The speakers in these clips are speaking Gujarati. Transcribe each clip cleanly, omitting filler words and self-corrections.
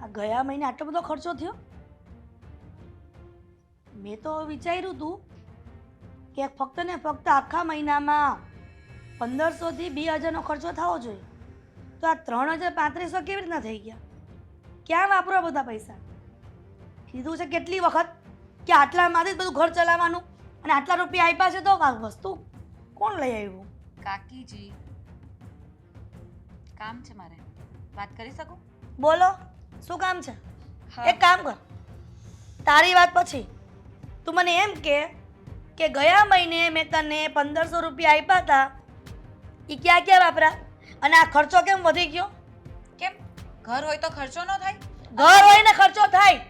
આ ગયા મહિને આટલો બધો ખર્ચો થયો? મેં તો વિચાર્યું હતું કે ફક્ત ને ફક્ત આખા મહિનામાં 1500 થી 2000નો ખર્ચો થવો જોઈએ. તો આ 3035 કેવી રીતના થઈ ગયા? ક્યાં વાપરો બધા પૈસા? કીધું છે કેટલી વખત કે આટલામાંથી જ બધું ઘર ચલાવવાનું, અને આટલા રૂપિયા આપ્યા છે તો આ વસ્તુ કોણ લઈ આવ્યું? કાકીજી, કામ છે મારે, વાત કરી શકું? બોલો, શું કામ છે? હા. એક કામ કર, તારી વાત પછી તું મને એમ કે ગયા મહિને મેં તને 1500 રૂપિયા આપ્યા હતા, એ ક્યાં ક્યાં વાપરા, અને આ ખર્ચો કેમ વધી ગયો? કેમ? ઘર હોય તો ખર્ચો ન થાય? ઘર હોય ને ખર્ચો થાય,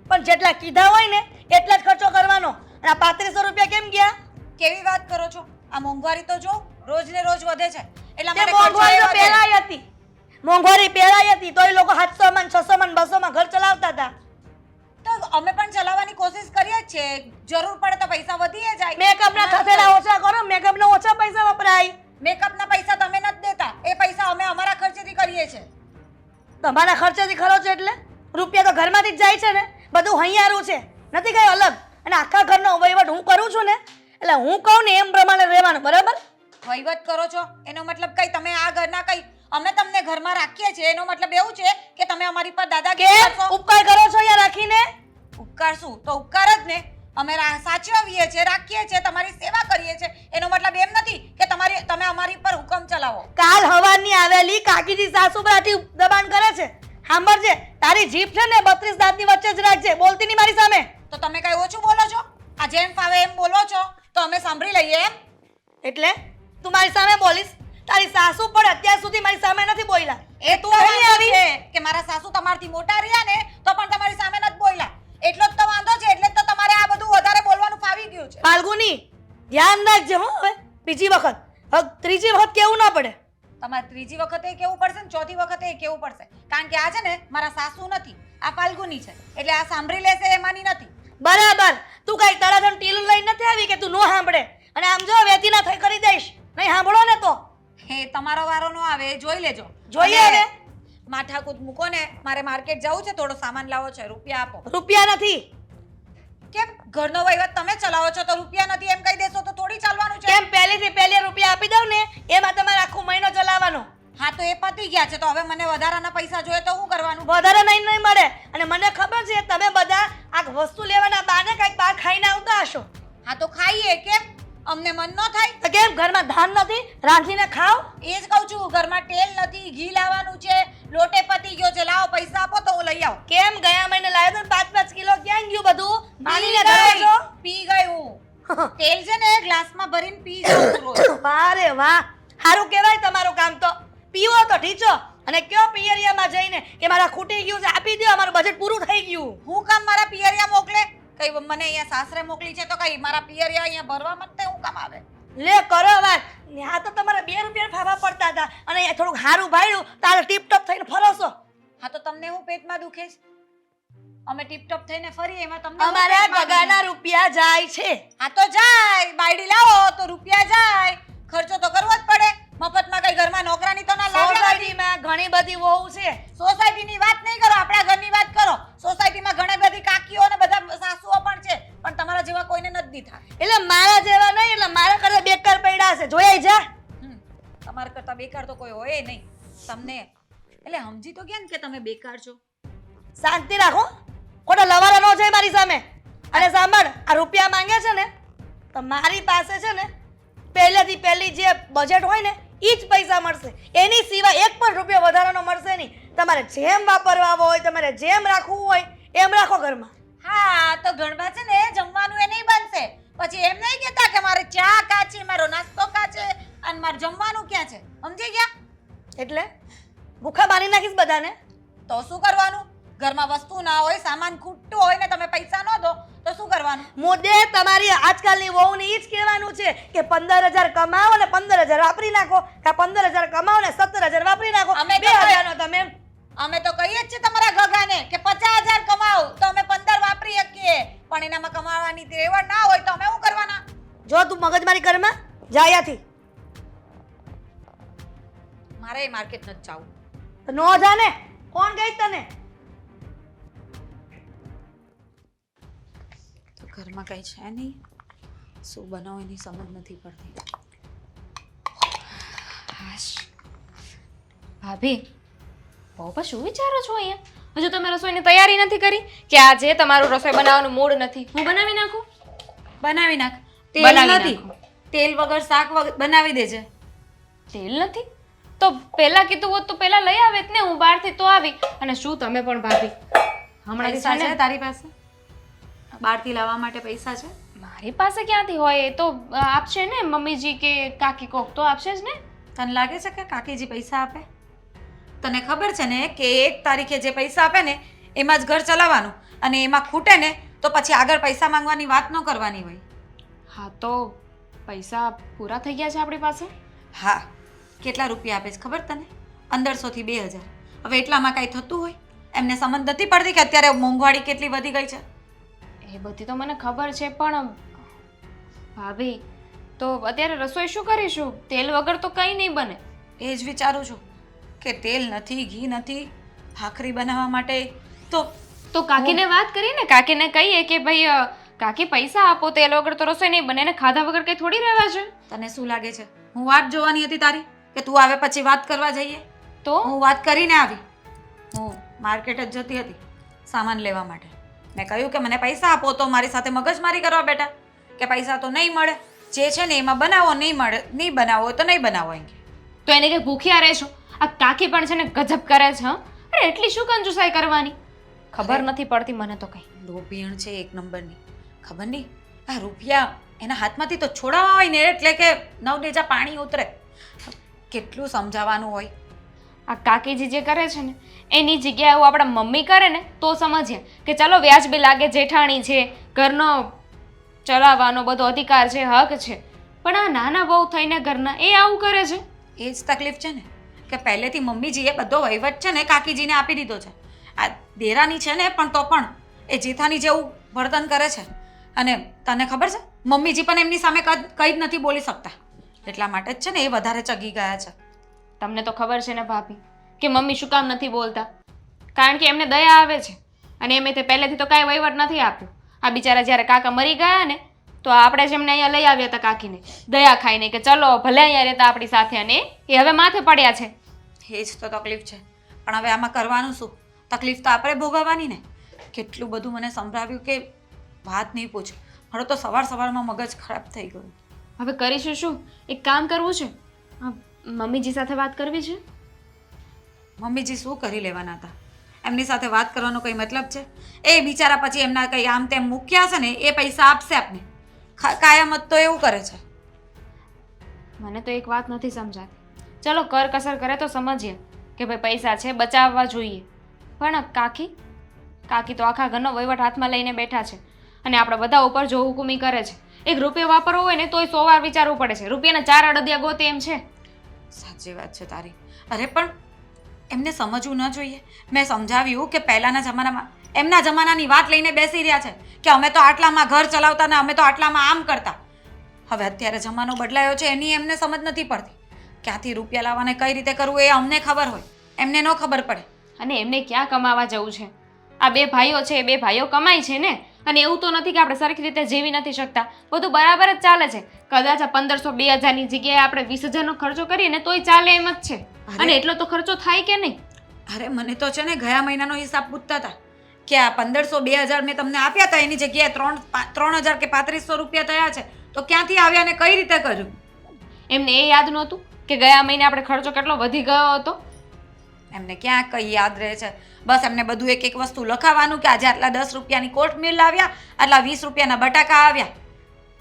પણ જેટલા કીધા હોય ને એટલા જ ખર્ચો કરવાનો. અને આ 3500 રૂપિયા કેમ ગયા? કેવી વાત કરો છો? આ મોંઘવારી તો જો રોજ ને રોજ વધે છે. એટલા તે માટે મોંઘવારી તો ખર્ચો એ વધે. પહેલાય હતી, મોંઘવારી પહેલાય હતી, તોય લોકો 700 માં 600 માં 200 માં ઘર ચલાવતા હતા. તો અમે પણ ચલાવવાની કોશિશ કરીએ જ છીએ. જરૂર પડે તો પૈસા વધીએ જાય. મેકઅપના ખસેડા ઓછા કરો, મેકઅપના ઓછા પૈસા વપરાય. મેકઅપના પૈસા તમે નથી દેતા, એ પૈસા અમે અમારા ખર્ચેથી કરીએ છીએ. તમારા ખર્ચેથી ખરો છો એટલે રૂપિયા તો ઘરમાંથી જ જાય છે ને, બધું હૈયારું છે, નથી કઈ અલગ. અને આખા ઘરનો વહીવટ હું કરું છું ને, એટલે હું કહું ને એમ પ્રમાણે રહેવાનું, બરાબર? વહીવટ કરો છો એનો મતલબ કઈ તમે આ ઘરના કઈ અમે તમને ઘરમાં રાખીએ છીએ એનો મતલબ એવું છે કે તમે અમારી પર દાદાગીરી કેમ કરશો? ઉપકાર કરો છો અહીંયા રાખીને? ઉપકાર શું? તો ઉપકાર જ ને. અમે સાચવીએ છીએ, રાખીએ છીએ, તમારી સેવા કરીએ છીએ, એનો મતલબ એમ નથી કે તમે અમારી પર હુકમ ચલાવો. કાલ હવારની આવેલી કાકીજી સાસુ પર આટલી દબાણ કરે છે. સાંભળજે, તારી જીભ છે ને 32 દાંતની વચ્ચે જ રાખજે, બોલતી નહીં મારી સામે. તો તમે કઈ ઓછું બોલો છો? આ જેમ ફાવે એમ બોલો છો તો અમે સાંભળી લઈએ એમ? એટલે તું મારી સામે બોલીશ? તારી સાસુ પણ અત્યાર સુધી મારી સામે નથી બોલ્યા. એ તો વાંધો છે કે મારા સાસુ તમારથી મોટા રહ્યા ને તો પણ તમારી સામે નથી બોલ્યા. એટલો જ તો વાંધો છે, એટલે જ તો તમારે આ બધું વધારે બોલવાનું ફાવી ગયું છે. ફાલ્ગુની, ધ્યાન રાખજે હો. હવે બીજી વખત, હવે ત્રીજી વખત કેવું ના પડે. તમારે ત્રીજી વખતે કેવું પડશે ને ચોથી વખતે કેવું પડશે, કારણ કે આ છે ને મારા સાસુ નથી, આ ફાલ્ગુની છે, એટલે આ સાંભળી લેશે એમાંની નથી. બરાબર, તું કઈ તળાદમ ટીલું લઈને નથી આવી કે તું નો સાંભળે. અને આમ જો વેતી ના થઈ કરી દઈશ, નહીં સાંભળો ને તો હે તમારો વારો નો આવે, જોઈ લેજો. જોઈએ હવે. માથાકૂટ મૂકો ને, મારે માર્કેટ જવું છે, થોડો સામાન લાવો છે, રૂપિયા આપો. રૂપિયા નથી. કેમ? ઘરનો વહીવટ તમે ચલાવો છો તો રૂપિયા નથી એમ કહી દેશો તો થોડી ચાલવાનું છે? કેમ પહેલીથી પહેલી રૂપિયા આપી દઉં ને એમાં તમારે આખો મહિનો ચલાવવાનો. હા તો એ પતી ગયા છે, તો હવે મને વધારાના પૈસા જોઈએ તો શું કરવાનું? વધારે નહીં મળે. અને મને ખબર છે તમે બધા આ વસ્તુ લેવાના બહાને કઈક બહાર ખાઈને આવતા હશો. હા તો ખાઈએ. કેમ? અમને મન ન થાય? તો કેમ ઘરમાં ધાન નથી, રાંધીને ખાઓ? એ જ કહું છું, ઘરમાં તેલ નથી, ઘી લાવવાનું છે, લોટે પતી ગયો છે, લાવો પૈસા આપો તો હું લઈ આવું. કેમ ગયા મહિને લાવ્યો તો 5-5 કિલો ક્યાં ગયું બધું? માનીને પી ધરો છો? પી ગયું. તેલ છે ને ગ્લાસમાં ભરીને પી જાઉં રોજ. વારે વાહ, સારું કહેવાય તમારું કામ તો. પીવો તો ઠીચો અને કયો પિયરિયામાં જઈને કે મારા ખૂટી ગયું છે, આપી દો, અમારું બજેટ પૂરું થઈ ગયું. હું કામ મારા પિયરિયા મોકલે? કઈ મને અહીંયા સાસરે મોકલી છે તો કઈ મારા પિયરિયા અહીંયા ભરવા માટે હું કામ આવે? લે કરો વાત. આ તો તમારે 2 રૂપિયા ફાફા પડતા હતા અને અહીંયા થોડુંક સારું ભાડ્યું તારે ટીપ ટોપ થઈને ફરો છો. હા તો તમને હું પેટમાં દુખે છે? અમે ટીપ ટોપ થઈને ફરીએ એમાં તમને હું અમારા પેટમાં દુખે? પગારના રૂપિયા જાય છે. હા તો જાય, બાયડી લાવો તો રૂપિયા જાય, ખર્ચો તો કરવો જ પડે. મફતમાં કઈ ઘરમાં નોકરાની તો ના લાગે. સોસાયટીમાં ઘણી બધી વહુ છે. સોસાયટીની વાત નહીં કરો, આપણા ઘરની વાત કરો. સોસાયટીમાં ઘણી બધી કાકીઓ અને બધા સાસુઓ પણ છે, પણ તમારા જેવા કોઈને નથી દીધા. એટલે મારા જેવા નહીં, એટલે મારા કરતા બેકાર પડ્યા છે. જોયા જા. તમારા કરતા બેકાર તો કોઈ હોય નહીં. તમને એટલે સમજી તો ગયા ને કે તમે બેકાર છો. શાંતિ રાખો, ખોટા લવારા ન જાય મારી સામે. અને સાંભળ, આ રૂપિયા માંગે છે ને તો મારી પાસે છે ને પહેલેથી પહેલી જે બજેટ હોય ને એ જ પૈસા મળશે. એની સિવાય એક પણ રૂપિયો વધારાનો મળશે નહીં. તમારે જેમ વાપરવા હોય, તમારે જેમ રાખવું હોય એમ રાખો ઘરમાં. હા તો ઘરમાં છે ને જમવાનું એ નહીં બનશે. પછી એમ નહીં કહેતા કે મારે ચા કાચી, મારો નાસ્તો કાચે અને મારે જમવાનું ક્યાં છે. સમજી ગયા? એટલે ભૂખા મારી નાખીશ બધાને. તો શું કરવાનું? ઘરમાં વસ્તુ ના હોય, સામાન ખૂટતું હોય ને તમે પૈસા ન દો તો શું કરવાનું? મુદ્દે તમારી આજકાલની વહુને ઈ જ કહેવાનું છે કે 15,000 કમાવો ને 15,000 વાપરી નાખો, કે 15,000 કમાવો ને 17,000 વાપરી નાખો. અમે તો 2,000 નો તમે અમે તો કહીએ જ છે તમારા ગગાને કે 50,000 કમાઓ તો અમે 15 વાપરી શકીએ, પણ એનામાં કમાવાની તેવડ ના હોય તો અમે શું કરવાના? જો તું મગજમારી કરમાં જા અહીંયાથી. મારે માર્કેટ નથી જવું. તો નો જાને કોણ ગઈ તને? ઘરમાં કંઈ છે નહીં, શું બનાવો એની સમજ નથી પડતી. હાશ ભાભી, બહુ પણ શું વિચારો છો અહીંયા? હજુ તમે રસોઈની તૈયારી નથી કરી કે આજે તમારું રસોઈ બનાવવાનું મૂડ નથી? હું બનાવી નાખું? બનાવી નાખ. તેલ બનાવી નથી, નાખો. તેલ વગર શાક બનાવી દેજે. તેલ નથી તો પહેલા કીધું હોત તો પહેલા લઈ આવે ને, હું બહારથી તો આવી. અને શું તમે પણ ભાભી હમણાં પૈસા છે છે ને, તારી પાસે? બહારથી લાવવા માટે પૈસા છે? મારી પાસે ક્યાંથી હોય? એ તો આપશે ને મમ્મીજી કે કાકી કોક તો આપશે જ ને. તને લાગે છે કે કાકીજી પૈસા આપે? તને ખબર છે ને કે 1 તારીખે જે પૈસા આપે ને એમાં જ ઘર ચલાવવાનું, અને એમાં ખૂટે ને તો પછી આગળ પૈસા માંગવાની વાત ન કરવાની હોય. હા તો પૈસા પૂરા થઈ ગયા છે આપણી પાસે. હા, કેટલા રૂપિયા આપે છે ખબર તને? 1500 થી 2000. હવે એટલામાં કાંઈ થતું હોય? એમને સમજ નથી પડતી કે અત્યારે મોંઘવારી કેટલી વધી ગઈ છે? એ બધી તો મને ખબર છે, પણ ભાભી તો અત્યારે રસોઈ શું કરીશું? તેલ વગર તો કંઈ નહીં બને. એ જ વિચારું છું કે તેલ નથી, ઘી નથી, ભાખરી બનાવવા માટે તો કાકીને વાત કરીને કાકીને કહીએ કે ભાઈ કાકી પૈસા આપો, તેલ વગર તો રસોઈ નહીં બને, અને ખાધા વગર કંઈ થોડી રહેવા છે. તને શું લાગે છે હું વાત જોવાની હતી તારી કે તું આવે પછી વાત કરવા જઈએ? તો હું વાત કરીને આવી. હું માર્કેટ જ જતી હતી સામાન લેવા માટે. મેં કહ્યું કે મને પૈસા આપો, તો મારી સાથે મગજમારી કરવા બેટા કે પૈસા તો નહીં મળે, જે છે ને એમાં બનાવો, નહીં મળે નહીં બનાવો હોય તો નહીં બનાવો એમ. તો એને કે ભૂખ્યા રહેશો? આ કાકી પણ છે ને ગજબ કરે છે. હા, અરે એટલી શું કંજુસાઈ કરવાની? ખબર નથી પડતી મને તો કંઈ. લોભિયણ છે એક નંબરની. ખબર નહીં આ રૂપિયા એના હાથમાંથી તો છોડાવવા હોય ને એટલે કે નવનેજા પાણી ઉતરે. કેટલું સમજાવવાનું હોય. આ કાકીજી જે કરે છે ને એની જગ્યાએ એવું આપણા મમ્મી કરે ને તો સમજીએ કે ચાલો વ્યાજબી લાગે, જેઠાણી છે, ઘરનો ચલાવવાનો બધો અધિકાર છે, હક છે. પણ આ નાના બહુ થઈને ઘરના એ આવું કરે છે. એ જ તકલીફ છે ને કે પહેલેથી મમ્મીજીએ બધો વહીવટ છે ને કાકીજીને આપી દીધો છે. આ દેરાની છે ને પણ તો પણ એ જેઠાની જેવું વર્તન કરે છે. અને તને ખબર છે મમ્મીજી પણ એમની સામે કંઈ જ નથી બોલી શકતા. એટલા માટે જ છે ને એ વધારે ચગી ગયા છે. તમને તો ખબર છે ને ભાભી કે મમ્મી શું કામ નથી બોલતા? કારણ કે એમને દયા આવે છે, અને એમે તે પહેલેથી તો કાંઈ વહીવટ નથી આપ્યો. આ બિચારા જ્યારે કાકા મરી ગયા ને તો આપણે જ એમને અહીંયા લઈ આવ્યા હતા કાકીને દયા ખાઈને કે ચલો ભલે અહીંયા રહેતા આપણી સાથે, અને એ હવે માથે પડ્યા છે. એ જ તો તકલીફ છે. પણ હવે આમાં કરવાનું શું? તકલીફ તો આપણે ભોગવવાની ને. કેટલું બધું મને સંભળાવ્યું કે વાત નહીં પૂછ. મારો તો સવારમાં મગજ ખરાબ થઈ ગયું. હવે કરીશું શું? એક કામ કરવું છે, મમ્મીજી સાથે વાત કરવી છે. મમ્મીજી શું કરી લેવાના હતા? એમની સાથે વાત કરવાનો કંઈ મતલબ છે? એ બિચારા પછી એમના કંઈ આમ તેમ મૂક્યા છે ને એ પૈસા આપશે આપને. કાયમ જ તો એવું કરે છે. મને તો એક વાત નથી સમજાતી. ચલો કર કસર કરે તો સમજીએ કે ભાઈ પૈસા છે, બચાવવા જોઈએ. પણ કાકી તો આખા ઘરનો વહીવટ હાથમાં લઈને બેઠા છે, અને આપણે બધા ઉપર જો હુકુમી કરે છે. એક રૂપિયો વાપરવો હોય ને તોય 100 વાર વિચારવું પડે છે. રૂપિયાના 4 અડદિયા ગોતે એમ છે. સાચી વાત છે તારી. અરે પણ એમને સમજવું ન જોઈએ? મેં સમજાવ્યું કે પહેલાંના જમાનામાં એમના જમાનાની વાત લઈને બેસી રહ્યા છે કે અમે તો આટલામાં ઘર ચલાવતા ને અમે તો આટલામાં આમ કરતા. હવે અત્યારે જમાનો બદલાયો છે એની એમને સમજ નથી પડતી. ક્યાંથી રૂપિયા લાવવાને કઈ રીતે કરવું એ અમને ખબર હોય, એમને ન ખબર પડે. અને એમને ક્યાં કમાવા જવું છે? આ 2 ભાઈઓ છે, 2 ભાઈઓ કમાય છે ને. અને એવું તો નથી કે આપણે સરખી રીતે જીવી નથી શકતા. બધું બરાબર જ ચાલે છે. કદાચ આ 1500-2000 ની જગ્યાએ આપણે 20,000 નો ખર્ચો કરીએ ને તોય ચાલે એમ જ છે. અને એટલો તો ખર્ચો થાય કે નહીં? અરે મને તો છે ને ગયા મહિનાનો હિસાબ પૂછતા હતા કે આ 1500-2000 મેં તમને આપ્યા હતા, એની જગ્યાએ 3000 કે 3500 રૂપિયા થયા છે, તો ક્યાંથી આવ્યા ને કઈ રીતે કર્યું? એમને એ યાદ નહોતું કે ગયા મહિને આપણે ખર્ચો કેટલો વધી ગયો હતો? એમને ક્યાં કઈ યાદ રહે છે? બસ એમને બધું એક એક વસ્તુ લખાવવાનું કે આજે આટલા 10 રૂપિયાની કોથમીર લાવ્યા, આટલા 20 રૂપિયાના બટાકા આવ્યા,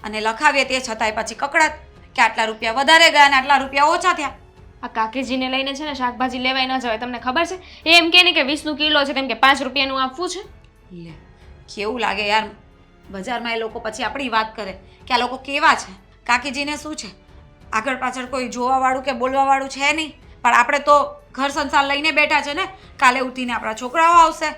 અને લખાવીએ તે છતાંય પછી કકડાટ કે આટલા રૂપિયા વધારે ગયા અને આટલા રૂપિયા ઓછા થયા. આ કાકીજીને લઈને છે ને શાકભાજી લેવાય ન જવાય. તમને ખબર છે એમ કે ને કે 20નું કિલો છે તેમ કે 5 રૂપિયાનું આપવું છે. લે કેવું લાગે યાર. બજારમાં એ લોકો પછી આપણી વાત કરે કે આ લોકો કેવા છે. કાકીજીને શું છે? આગળ પાછળ કોઈ જોવાવાળું કે બોલવાવાળું છે નહીં, પણ આપણે તો ઘર સંસાર લઈને બેઠા છે ને. કાલે ઉઠીને આપણા છોકરાઓ આવશે,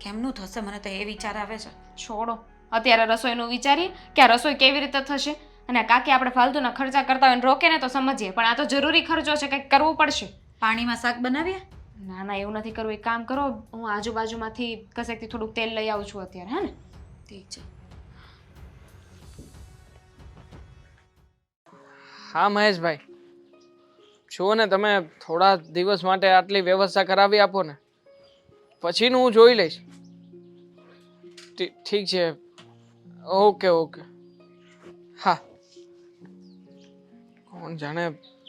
કેમનું થશે? મને તો એ વિચાર આવે છે. છોડો, અત્યારે રસોઈનું વિચારીએ કે આ રસોઈ કેવી રીતે થશે. અને કાકી આપણે ફાલતુના ખર્ચા કરતા હોય રોકે ને તો સમજીએ, પણ આ તો જરૂરી ખર્ચો છે, કંઈક કરવું પડશે. પાણીમાં શાક બનાવ્યા? ના એવું નથી કરવું. એક કામ કરો, હું આજુબાજુમાંથી કશેકથી થોડુંક તેલ લઈ આવું છું અત્યારે. હા ને? ઠીક છે. હા મહેશભાઈ, જુઓ ને, તમે થોડા દિવસ માટે આટલી વ્યવસ્થા કરાવી આપો ને, પછીનું હું જોઈ લઈશ. ઠીક છે. Okay okay. હા. કોણ જાણે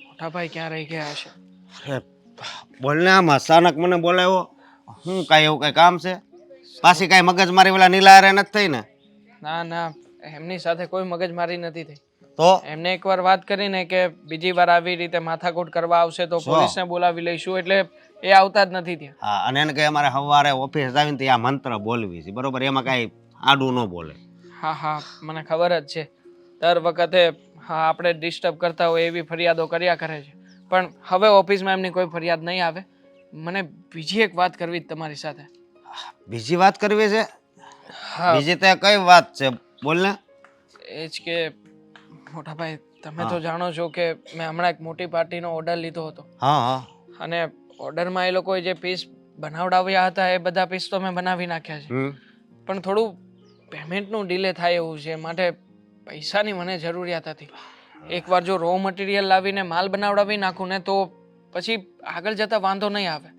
મોટાભાઈ ક્યાં રહી ગયા હશે. અરે બોલને, આમ અચાનક મને બોલાવ્યો. હું કાંઈ એવું કાંઈ કામ છે? પાછી કાંઈ મગજમારી પેલા નીલારે નથી થઈ ને? ના ના, એમની સાથે કોઈ મગજમારી નથી થઈ. તો એમને એકવાર વાત કરીને કે બીજી વાર આવી રીતે માથાકૂટ કરવા આવશે તો પોલીસને બોલાવી લઈશું, એટલે એ આવતા જ નથી ત્યાં. હા, અને એને કહે અમારે સવારે ઓફિસ આવીને ત્યાં મંત્ર બોલવી છે, બરોબર? એમાં કાંઈ આડું ન બોલે. હા હા, મને ખબર જ છે. દર વખતે હા આપણે ડિસ્ટર્બ કરતા હોય એવી ફરિયાદો કર્યા કરે છે, પણ હવે ઓફિસમાં એમની કોઈ ફરિયાદ નહીં આવે. મને બીજી એક વાત કરવી જ તમારી સાથે. બીજી વાત કરવી છે? હા, બીજી તે કઈ વાત છે? બોલને. એ જ કે મોટાભાઈ, તમે તો જાણો છો કે મેં હમણાં એક મોટી પાર્ટીનો ઓર્ડર લીધો હતો, હા હા. અને ઓર્ડરમાં એ લોકોએ જે પીસ બનાવડાવ્યા હતા એ બધા પીસ તો મેં બનાવી નાખ્યા છે, પણ થોડું પેમેન્ટનું ડિલે થાય એવું છે, માટે પૈસાની મને જરૂરિયાત હતી. એકવાર જો રો મટીરિયલ લાવીને માલ બનાવડાવી નાખું ને તો પછી આગળ જતા વાંધો નહીં આવે.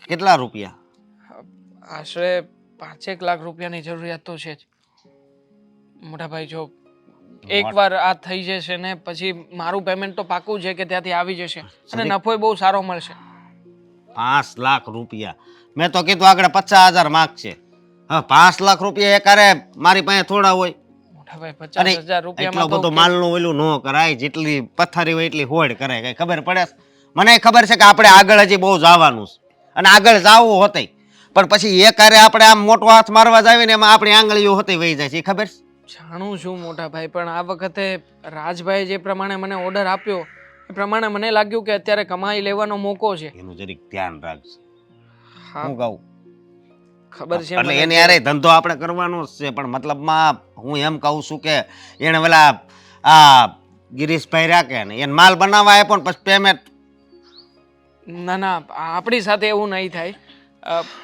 કેટલા રૂપિયા? આશરે 5-1 લાખ રૂપિયાની જરૂરિયાત તો છે જ મોટાભાઈ. જો એકવાર આ થઈ જશે ને પછી મારું પેમેન્ટ તો પાકું છે કે ત્યાંથી આવી જશે, અને નફો બહુ સારો મળશે. 5 લાખ રૂપિયા? મેં તો કીધું આગળ 50,000 માગશે. હા, 5 લાખ રૂપિયા એકારે મારી પાસે થોડા હોય? મોટાભાઈ, 50,000 રૂપિયામાં એટલો બધો તો માલનું ઓલું ન કરાય. જેટલી પથારી હોય એટલી હોડ કરાય. કઈ ખબર પડે? મને ખબર છે કે આપણે આગળ હજી બહુ જવાનું છે, અને આગળ જવું હોતે, પણ પછી એકારે આપણે આમ મોટો હાથ મારવા જાવીને એમાં આપણી આંગળીઓ હોતી વહી જાય છે. ખબર છે? જાણું છું મોટાભાઈ, પણ આ વખતે રાજભાઈ જે પ્રમાણે મને ઓર્ડર આપ્યો એ પ્રમાણે મને લાગ્યું કે અત્યારે કમાઈ લેવાનો મોકો છે. એનું જરીક ધ્યાન રાખજે. હા, હું કહું ખબર છે એટલે મને એને કે- યારે ધંધો આપણે કરવાનો જ છે, પણ મતલબમાં હું એમ કહું છું કે એને પેલા આ ગિરીશભાઈ રાખે ને એને માલ બનાવવા આપ્યો ને પછી પેમેન્ટ. ના ના, આપણી સાથે એવું નહીં થાય.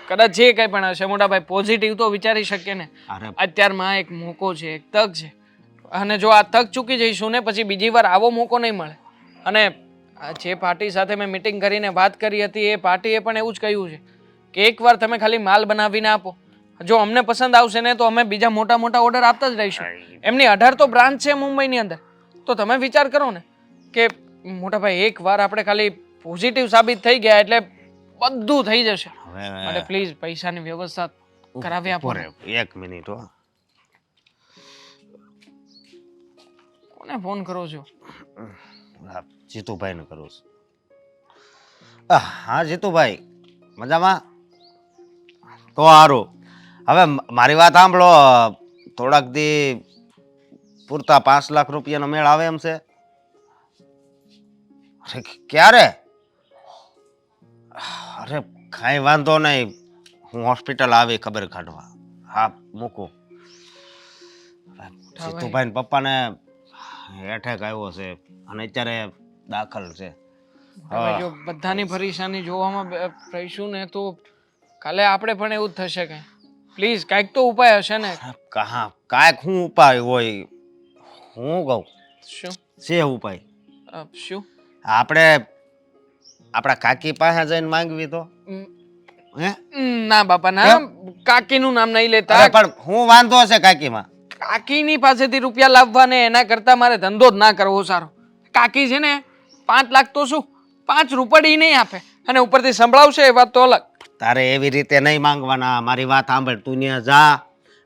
કદાચ જે કંઈ પણ હશે મોટાભાઈ, પોઝિટિવ તો વિચારી શકીએ ને. અરે અત્યારમાં એક મોકો છે, એક તક છે, અને જો આ તક ચૂકી જઈશું ને પછી બીજી વાર આવો મોકો નહીં મળે. અને આ જે પાર્ટી સાથે મેં મીટિંગ કરીને વાત કરી હતી એ પાર્ટીએ પણ એવું જ કહ્યું છે કે એકવાર તમે ખાલી માલ બનાવીને આપો, જો અમને પસંદ આવશે ને તો અમે બીજા મોટા મોટા ઓર્ડર આપતા જ રહીશું. એમની 18 તો બ્રાન્ચ છે મુંબઈની અંદર, તો તમે વિચાર કરો ને કે મોટાભાઈ એકવાર આપણે ખાલી પોઝિટિવ સાબિત થઈ ગયા એટલે બધું થઈ જશે. અને હવે પ્લીઝ પૈસાની વ્યવસ્થા કરાવી આપો ને. 1 મિનિટ હો. કોને ફોન કરો છો? હા, જીતુભાઈને કરું છું. હા જીતુભાઈ, મજામાં? તો સારું. હવે મારી વાત સાંભળો. થોડાક દી પૂરતા 5 લાખ રૂપિયાનો મેળ આવે એમ છે? અરે ક્યારે? અરે કાંઈ વાંધો નહીં, હું હોસ્પિટલ આવી ખબર કાઢવા. હા, મૂકું. જીતુભાઈ ને પપ્પાને એટેક આવ્યો છે અને અત્યારે દાખલ છે. હવે જો બધાની પરેશાની જોવામાં રહીશું ને તો કાલે આપણે પણ એવું જ થશે. કઈ પ્લીઝ કાંઈક તો ઉપાય હશે ને. કાંઈક શું ઉપાય હોય? હું કહું શું છે ઉપાય? શું? આપણે આપણા કાકી પાસે જઈને માંગવી તો? હે? ના બાપા ના, કાકીનું નામ નહીં લેતા. અરે પણ હું વાંધો છે કાકીમાં? કાકીની પાસેથી રૂપિયા લાવવા ને એના કરતા મારે ધંધો જ ના કરવો સારો. કાકી છે ને 5 લાખ તો શું 5 રૂપિયા નહીં આપે, અને ઉપરથી સંભળાવશે એ વાત તો અલગ. તારે એવી રીતે નહીં માંગવાના. મારી વાત સાંભળ, તું ત્યાં જા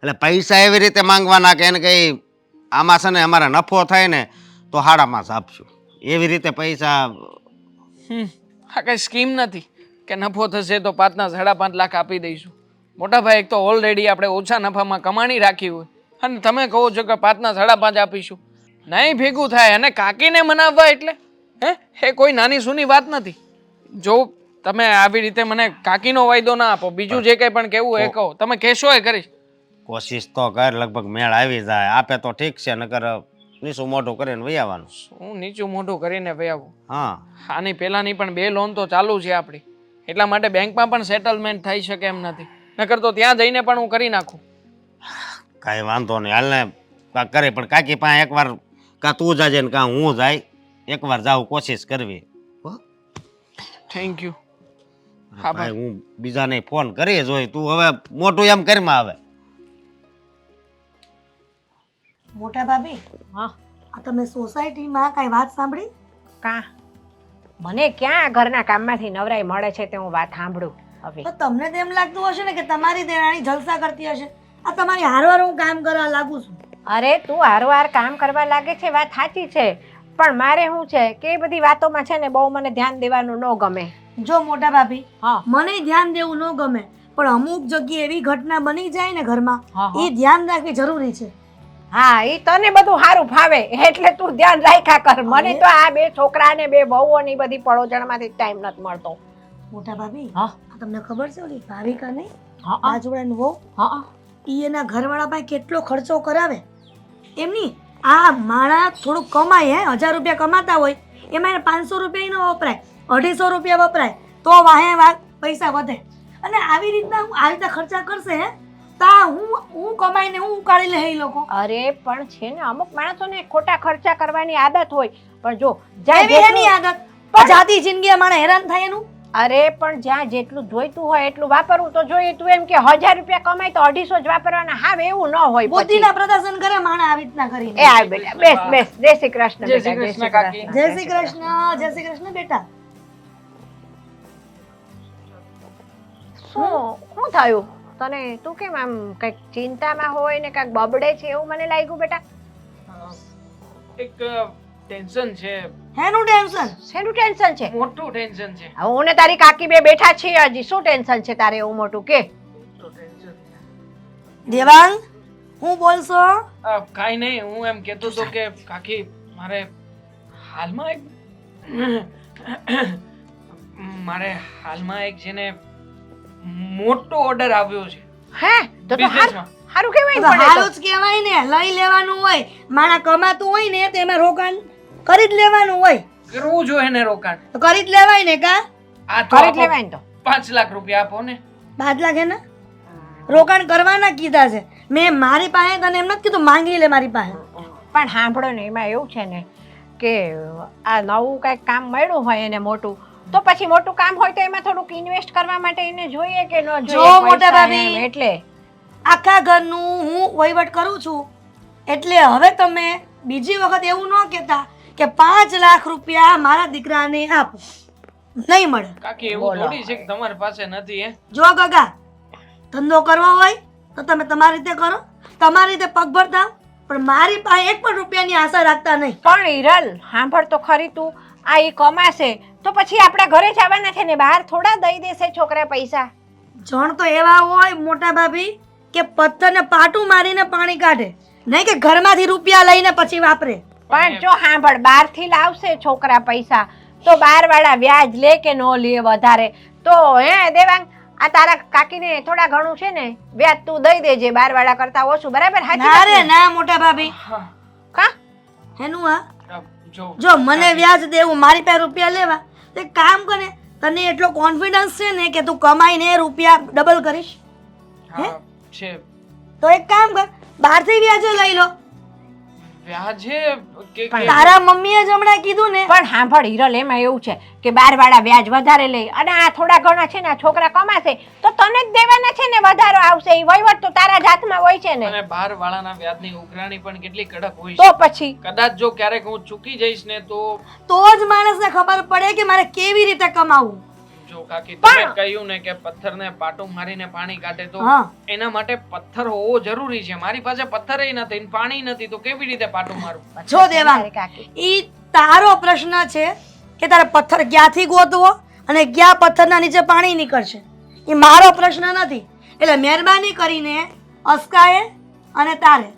એટલે પૈસા એવી રીતે માંગવાના કે એને કઈ આમાં છે ને અમારે નફો થાય ને તો હાડામાં જ આપશું. એવી રીતે પૈસા. આ કઈ સ્કીમ નથી કે નફો થશે તો 5 ના 5.5 લાખ આપી દઈશું. મોટા ભાઈ, એક તો ઓલરેડી આપણે ઓછા નફામાં કમાણી રાખી હોય અને તમે કહો છો કે 5 ના 5.5 આપીશું. નહીં ભેગું થાય. અને કાકીને મનાવવા એટલે એ કોઈ નાની સૂની વાત નથી. જો તમે આવી રીતે મને કાકીનો વાયદો ના આપો, બીજું જે કંઈ પણ કહેવું એ કહો. તમે કહેશો એ કરીશ. કોશિશ તો કર, લગભગ મેળ આવી જાય. આપે તો ઠીક છે, નકર નીચું મોઢું કરીને વહી આવવાનું. હું નીચું મોઢું કરીને વયાવું? હા, આની પહેલાની પણ 2 લોન તો ચાલુ છે આપણી, એટલા માટે બેંકમાં પણ સેટલમેન્ટ થઈ શકે એમ નથી. નકર તો ત્યાં જઈને પણ હું કરી નાખું. કાંઈ વાંધો નહીં, હાલ ને કરે. પણ કાકી પાસે એકવાર કાં તું જાજે ને કાં હું જાય, એકવાર જાઉં કોશિશ કરવી. હો? Thank you. હા ભાઈ, હું બીજાને ફોન કરી જોઈ, તું હવે મોટું એમ કરીમાં આવે. મોટા ભાભી, હા આ તમે સોસાયટીમાં કાંઈ વાત સાંભળી? કા મને ક્યાં ઘરના કામમાંથી નવરાઈ મળે છે તે હું વાત સાંભળું હવે. તો તમને તો એમ લાગતું હશે ને કે તમારી દેરાણી જલસા કરતી હશે. આ તમારી હારવાર હું કામ કરવા લાગુ છું. અરે તું હારવાર કામ કરવા લાગે છે, વાત સાચી છે, પણ મારે શું છે કે એ બધી વાતોમાં છે ને બહુ મને ધ્યાન દેવાનું ન ગમે. જો મોટા ભાભી, હા મને ધ્યાન દેવું ન ગમે, પણ અમુક જગ્યાએ એવી ઘટના બની જાય ને ઘરમાં, હા, હા. એ ધ્યાન રાખવી જરૂરી છે. હા, એ તને બધું સારું ફાવે એટલે તું ધ્યાન રાખ્યા કર. મને તો આ બે છોકરા ને બે વહુઓની બધી પડોજણમાંથી ટાઈમ નથી મળતો. મોટા ભાભી, હા આ તમને ખબર છે ઓલી ભાવિકા નહીં, હા બાજુવાળાની વહુ, હા ઈ એના ઘરવાળા પાસે કેટલો ખર્ચો કરાવે. એમની આ માણા થોડુંક કમાય, 1000 રૂપિયા કમાતા હોય એમાં એને 500 રૂપિયા ન વપરાય, 250 રૂપિયા વપરાય, તો વાહે પૈસા વધે. અને આવી રીતના આવી રીતે ખર્ચા કરશે તા હું કમાઈને હું ઉકાળી લે એ લોકો. અરે પણ છે ને અમુક માણસોને ખોટા ખર્ચા કરવાની આદત હોય, પણ જો એવી એની આદત જાતી જિંદગી માણે હેરાન થાય એનું. અરે પણ જ્યાં જેટલું જોઈતું હોય એટલું વાપરવું તો જોઈએ. તું એમ કે 1000 રૂપિયા કમાય તો 250 જ વાપરવાના. હા એવું ન હોય. બુદ્ધિના પ્રદર્શન કરે માણા આવી રીતના કરીને. એ આ બેટા બેસ બેસ. જય શ્રી કૃષ્ણ જય બેટા, શ્રી કૃષ્ણ જય કાકી. શ્રી જય શ્રી કૃષ્ણ, જય શ્રી કૃષ્ણ બેટા. શું થયું તને? તું કેમ આમ કઈક ચિંતામાં હોય ને કઈક બબડે છે એવું મને લાગ્યું બેટા. એક ટેન્શન છે, હેનું ટેન્શન? શેનું ટેન્શન છે? મોટું ટેન્શન છે. હવે હું ને તારી કાકી બે બેઠા છીએ હજી. શું ટેન્શન છે તારે એવું મોટું કે? મોટું ટેન્શન. દેવાંગ, હું બોલશો? કાંઈ નહીં, હું એમ કહેતો હતો કે કાકી મારે હાલમાં એક છે ને મોટો ઓર્ડર આવ્યો છે હે તો બિઝનેસમાં. સારું કેવાય તો ને હારું પડે જ કહેવાય ને. લઈ લેવાનું હોય, માણા કમાતું હોય ને તેમાં રોકાણ કરી જ લેવાનું હોય. કરવું જોઈએ ને રોકાણ. તો કરી જ લેવાય ને. કા આ તો તો કરી જ લેવાય ને. તો 5 લાખ રૂપિયા આપો ને. 5 લાખ ને રોકાણ કરવાના કીધા છે મેં. મારી પાસે તને એમ નથી કીધું માંગી લે મારી પાસે. પણ સાંભળો ને, એમાં એવું છે ને કે આ નવું કઈક કામ મળ્યું હોય એને મોટું, તો પછી મોટું કામ હોય તો એમાં થોડુંક ઇન્વેસ્ટ કરવા માટે એને જોઈએ કે ન જોઈએ? જો મોટા પૈસા ભાભી, એમ એટલે આખા ઘરનું હું વહીવટ કરું છું, એટલે હવે તમે બીજી વખત એવું ન કહેતા કે 5 લાખ રૂપિયા મારા દીકરાને આપો. નહીં મળે. કાકી એવું થોડી છે કે તમારી પાસે નથી હે. જો ગગા, ધંધો કરવો હોય તો તમે તમારી રીતે કરો, તમારી રીતે પગ ભરતા, પણ મારી પાસે 1 પણ રૂપિયાની આશા રાખતા નહીં. પણ હિરલ સાંભળ તો ખરી તું. આ ઈ કમાશે તો પછી આપણા ઘરે જ આવવાના છે ને, બહાર થોડા દઈ દેશે છોકરા પૈસા. જણ તો એવા હોય મોટા ભાભી કે પથ્થરને પાટું મારીને પાણી કાઢે, નહીં કે ઘરમાંથી રૂપિયા લઈને પછી વાપરે. પણ જો સાંભળ, બહારથી લાવશે છોકરા પૈસા તો બહારવાળા વ્યાજ લે કે ન લે વધારે તો હે દેવાંગ, આ તારા કાકીને થોડા ઘણું છે ને વ્યાજ તું દઈ દેજે, બહારવાળા કરતા ઓછું. બરાબર? ના રે ના મોટા ભાભી. હા. કા એનું આ જો જો મને વ્યાજ દેવું, મારી પાસે રૂપિયા લેવા, તો એક કામ કરે, તને એટલો કોન્ફિડન્સ છે ને કે તું કમાઈને રૂપિયા ડબલ કરીશ, હા છે. તો એક કામ કર, બહારથી વ્યાજે લઈ લો. વ્યાજે કે તારા મમ્મીએ જ હમણાં કીધું ને. પણ સાંભળ હિરલ, એમાં એવું છે કે બહારવાળા વ્યાજ વધારે લે અને આ થોડા ઘણા છે ને આ છોકરા કમાશે તો તને જ દેવાના છે ને, વધારો આવશે. એ વહીવટ તો તારા જ હાથમાં હોય છે ને. અને બહાર વાળાના વ્યાજની ઉઘરાણી પણ કેટલી કડક હોય તો છે. પછી કદાચ જો ક્યારેક હું ચૂકી જઈશ ને તો જ માણસને ખબર પડે કે મારે કેવી રીતે કમાવું. જો કાકી તમે કહ્યું ને કે પથ્થરને પાટું મારીને પાણી કાઢે, તો હા, એના માટે પથ્થર હોવો જરૂરી છે. મારી પાસે પથ્થર નથી ને પાણી નથી, તો કેવી રીતે પાટું મારું? જો દેવાંગ, કાકી ઈ તારો પ્રશ્ન છે કે તારે પથ્થર ક્યાંથી ગોતવો અને ક્યાં પથ્થરના નીચે પાણી નીકળશે, એ મારો પ્રશ્ન નથી. એટલે મહેરબાની કરીને અસ્કાએ અને તારે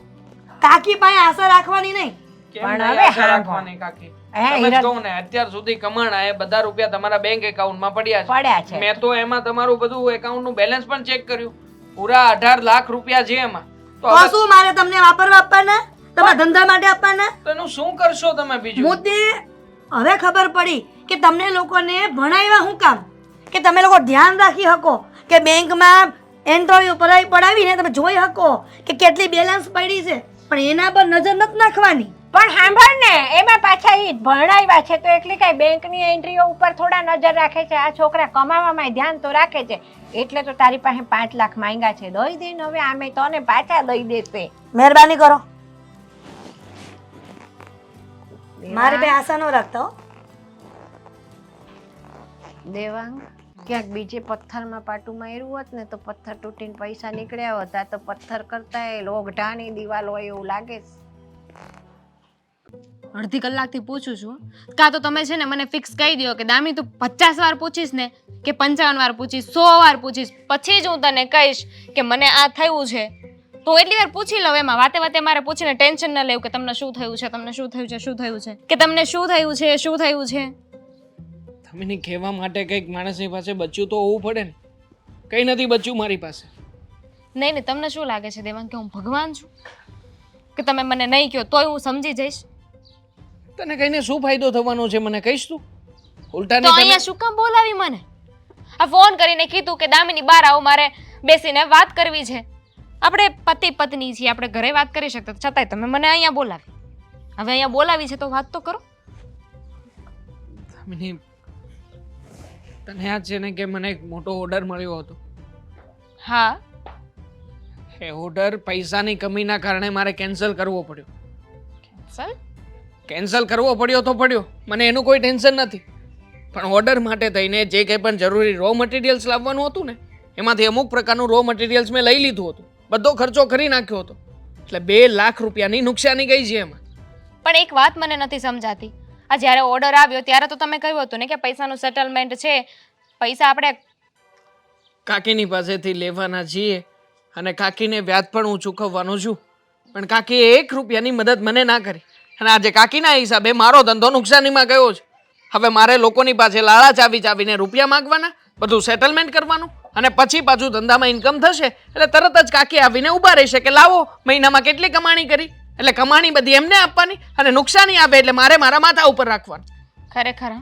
કાકી પાસે આશા રાખવાની નહીં. કેમ પણ નહીં હવે આશા હા, રાખવાની કાકી? હે તમે જ હિરલ, કહો ને, અત્યાર સુધી કમાણા એ બધા રૂપિયા તમારા બેંક એકાઉન્ટમાં પડ્યા પડ્યા છે. છે. મેં તો એમાં તમારું બધું એકાઉન્ટનું બેલેન્સ પણ ચેક કર્યું, પૂરા 18 લાખ રૂપિયા છે એમાં. તો તો હવે શું મારે તમને વાપરવા આપવાના, તમારા ધંધા માટે આપવાના? તો એનું શું કરશો તમે બીજું? મુદ્દે હવે ખબર પડી કે તમને લોકોને ભણાવ્યા હું કામ, કે તમે લોકો ધ્યાન રાખી શકો કે બેંકમાં એન્ટ્રી પડાવીને તમે જોઈ શકો કે કેટલી બેલેન્સ પડી છે, પણ એના પર નજર નથી નાખવાની. પણ સાંભળ ને, એમાં પાછા ઈ ભણાવ્યા છે તો એટલી કઈ બેંકની એન્ટ્રીઓ ઉપર થોડા નજર રાખે છે. આ છોકરા કમાવામાં ધ્યાન તો રાખે છે, એટલે તો તારી પાસે 5 લાખ માંગ્યા છે. દઈ દે ને હવે, આમે તને પાછા દઈ દેશે. મહેરબાની કરો, મારી બે આશા ન રાખતા હો. દેવાંગ, ક્યાંક બીજે પથ્થરમાં પાટું માર્યું હોત ને તો પથ્થર તૂટીને પૈસા નીકળ્યા હોત. આ તો પથ્થર કરતા લોગઢાની દિવાલ હોય એવું લાગે છે. અડધી કલાકથી પૂછું છું, કાં તો તમે છે ને મને ફિક્સ કહી દો કે દામી તું 50 વાર પૂછીશ ને કે 55 વાર પૂછીશ, 100 વાર પૂછીશ, પછી જ હું તને કહીશ કે મને આ થયું છે. તો એટલી વાર પૂછી લઉં, એમાં વાતે વાતે મારે પૂછીને ટેન્શન ન લેવું કે તમને શું થયું છે, તમને શું થયું છે, શું થયું છે, કે તમને શું થયું છે, શું થયું છે. તમે કહેવા માટે કંઈક માણસની પાસે બચ્યું તો હોવું પડે ને. કંઈ નથી બચ્યું મારી પાસે. નહીં નહીં, તમને શું લાગે છે દેવાંગ કે હું ભગવાન છું કે તમે મને નહીં કહો તોય હું સમજી જઈશ? તને કહીને શું ફાયદો થવાનો છે મને કહીશ તું? તો ઉલટાની અહીંયા શું કામ બોલાવી મને? આ ફોન કરીને કીધું કે દામિની બહાર આવો, મારે બેસીને વાત કરવી છે. આપણે પતિ પત્ની છીએ, આપણે ઘરે વાત કરી શકતા, છતાંય તમે મને અહીંયા બોલાવી. હવે અહીંયા બોલાવી છે તો વાત તો કરો. તને યાદ છે ને કે મને એક મોટો ઓર્ડર મળ્યો હતો. હા, એ ઓર્ડર પૈસાની કમીના કારણે મારે કેન્સલ કરવો પડ્યો. ચાલ. કેન્સલ કરવો પડ્યો તો પડ્યો, મને એનું કોઈ ટેન્શન નથી. પણ ઓર્ડર માટે થઈને જે કંઈ પણ જરૂરી રો મટીરિયલ્સ લાવવાનું હતું ને, એમાંથી અમુક પ્રકારનું રો મટીરિયલ્સ મેં લઈ લીધું હતું. બધો ખર્ચો કરી નાખ્યો હતો. એટલે 2 લાખ રૂપિયાની નુકસાની ગઈ છે એમાં. પણ એક વાત મને નથી સમજાતી. આ જ્યારે ઓર્ડર આવ્યો ત્યારે તો તમે કહ્યું હતું ને કે પૈસાનું સેટલમેન્ટ છે, પૈસા આપણે કાકીની પાસેથી લેવાના છીએ અને કાકીને વ્યાજ પણ હું ચૂકવવાનો છું. પણ કાકીએ 1 રૂપિયાની મદદ મને ના કરી. અને આજે કાકીના હિસાબે મારો ધંધો નુકસાનીમાં ગયો છે. હવે મારે લોકોની પાસે લાળા ચાવીને રૂપિયા માંગવાના, બધું સેટલમેન્ટ કરવાનું, અને પછી પાછું ધંધામાં ઇન્કમ થશે એટલે તરત જ કાકી આવીને ઊભા રહેશે કે લાવો મહિનામાં કેટલી કમાણી કરી. એટલે કમાણી બધી એમને આપવાની, અને નુકસાની આવે એટલે મારે મારા માથા ઉપર રાખવાનું. ખરેખર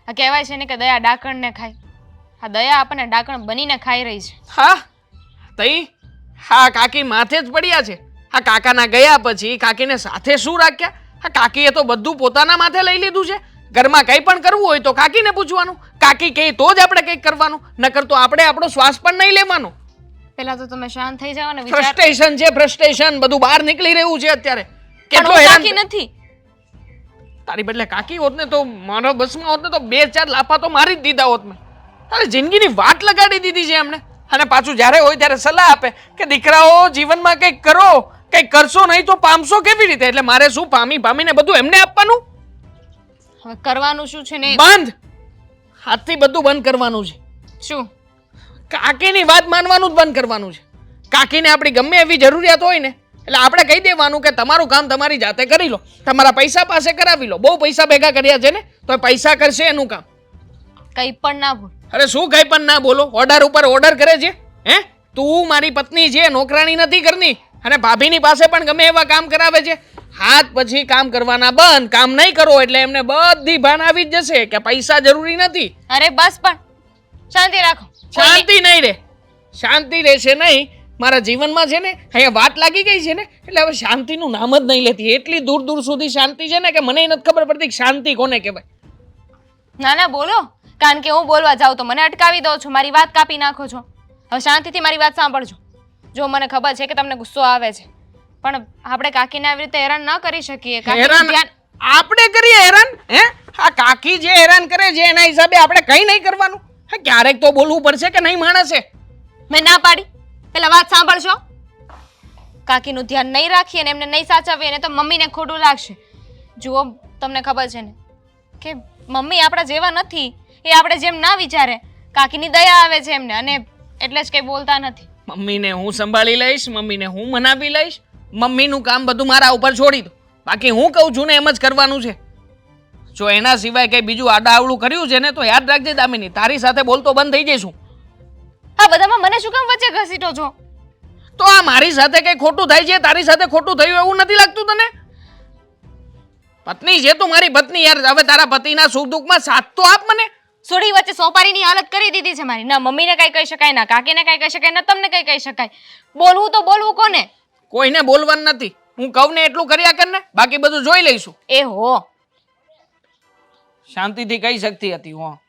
આ કહેવાય છે ને કે દયા ડાકણને ખાય. આ દયા આપણને ડાકણ બનીને ખાઈ રહી છે. હા તઈ હા, કાકી માથે જ પડ્યા છે. હા, કાકાના ગયા પછી કાકીને સાથે શું રાખ્યા? હા, કાકીએ તો બધું પોતાના માથે લઈ લીધું છે. ઘરમાં કંઈ પણ કરવું હોય તો કાકીને પૂછવાનું, કાકી કહે તો જ આપણે કંઈક કરવાનું, નકર તો આપણે આપણો શ્વાસ પણ નહીં લેવાનો. પેલા તો તમે શાંત થઈ જાઓ ને વિચાર. ફ્રસ્ટ્રેશન છે, ફ્રસ્ટ્રેશન બધું બહાર નીકળી રહ્યું છે અત્યારે. પણ કેટલો હું હેરાન. કાકી નથી. તારી બદલે કાકી હોત ને તો મારો બસમાં હોત ને તો 2-4 લાફા તો મારી જ દીધા હોત મેં. તારે જિંદગીની વાત લગાડી દીધી છે એમણે. અને પાછું જ્યારે હોય ત્યારે સલાહ આપે કે દીકરાઓ જીવનમાં કંઈક કરો, કંઈક કરશો નહીં તો પામશો કેવી રીતે? એટલે મારે શું પામીને બધું એમને આપવાનું? હવે કરવાનું શું છે ને? બંધ, હાથથી બધું બંધ કરવાનું છે. શું? કાકીની વાત માનવાનું જ બંધ કરવાનું છે. કાકીને આપણી ગમે એવી જરૂરિયાત હોય ને એટલે આપણે કહી દેવાનું કે તમારું કામ તમારી જાતે કરી લો, તમારા પૈસા પાસે કરાવી લો. બહુ પૈસા ભેગા કર્યા છે ને તો પૈસા કરશે એનું કામ. કંઈ પણ ના ભૂલ. અરે શું કંઈ પણ ના બોલો? ઓર્ડર ઉપર ઓર્ડર કરે છે. હે, તું મારી પત્ની છે, નોકરાણી નથી ઘરની. અને ભાભીની પાસે પણ ગમે એવા કામ કરાવે છે. હાથ પછી કામ કરવાના બંધ. કામ નહીં કરો એટલે એમને બધી ભાન આવી જ જશે કે પૈસા જરૂરી નથી. અરે બસ, પણ શાંતિ રાખો. શાંતિ નહીં રે, શાંતિ રહેશે નહીં. મારા જીવનમાં છે ને અહીંયા વાત લાગી ગઈ છે ને એટલે હવે શાંતિનું નામ જ નહીં લેતી. એટલી દૂર દૂર સુધી શાંતિ છે ને કે મને નથી ખબર પડતી કે શાંતિ કોને કહેવાય. ના ના બોલો, કારણ કે હું બોલવા જાઉં તો મને અટકાવી દો છો, મારી વાત કાપી નાખો છો. હવે શાંતિથી મારી વાત સાંભળજો. જો મને ખબર છે કે તમને ગુસ્સો આવે છે, પણ આપણે કાકીને આવી રીતે હેરાન ન કરી શકીએ. હેરાન આપણે કરીએ હેરાન? હે, આ કાકી જે હેરાન કરે છે એના હિસાબે આપણે કંઈ નહીં કરવાનું? હા, ક્યારેક તો બોલવું પડશે કે નહીં માણસે? મેં ના પાડી. પેલા વાત સાંભળશો. કાકીનું ધ્યાન નહીં રાખીએ ને એમને નહીં સાચવીએ ને તો મમ્મીને ખોટું લાગશે. જુઓ, તમને ખબર છે ને કે મમ્મી આપણા જેવા નથી. એ આપણે જેમ ના વિચારે. કાકીની દયા આવે છે એમને, અને એટલે જ કંઈ બોલતા નથી. મમ્મીને હું સંભાળી લઈશ, મમ્મીને હું મનાવી લઈશ. મમ્મીનું કામ બધું મારા ઉપર છોડી દો. બાકી હું કહું છું ને એમ જ કરવાનું છે. જો એના સિવાય કંઈ બીજું આડાઅવળું કર્યું છે ને તો યાદ રાખજે દામિની, તારી સાથે બોલતો બંધ થઈ જઈશું. આ બધામાં મને શું કામ વચ્ચે ઘસીટો છો? તો આ મારી સાથે કંઈ ખોટું થાય છે, તારી સાથે ખોટું થયું એવું નથી લાગતું તને? પત્ની છે તું મારી પત્ની યાર. હવે તારા પતિના સુખ દુઃખમાં સાથ તો આપ મને. સોરી, વચ્ચે સોપારીની હાલત કરી દીધી છે મારી. ના મમ્મીને કઈ કહી શકાય, ના કાકીને કઈ કહી શકાય, ના તમને કઈ કહી શકાય. બોલવું તો બોલવું કોને? કોઈને બોલવાનું નથી. હું કહું ને એટલું કર્યા કર ને, બાકી બધું જોઈ લઈશું. એ હો. શાંતિથી કહી શકતી હતી હું.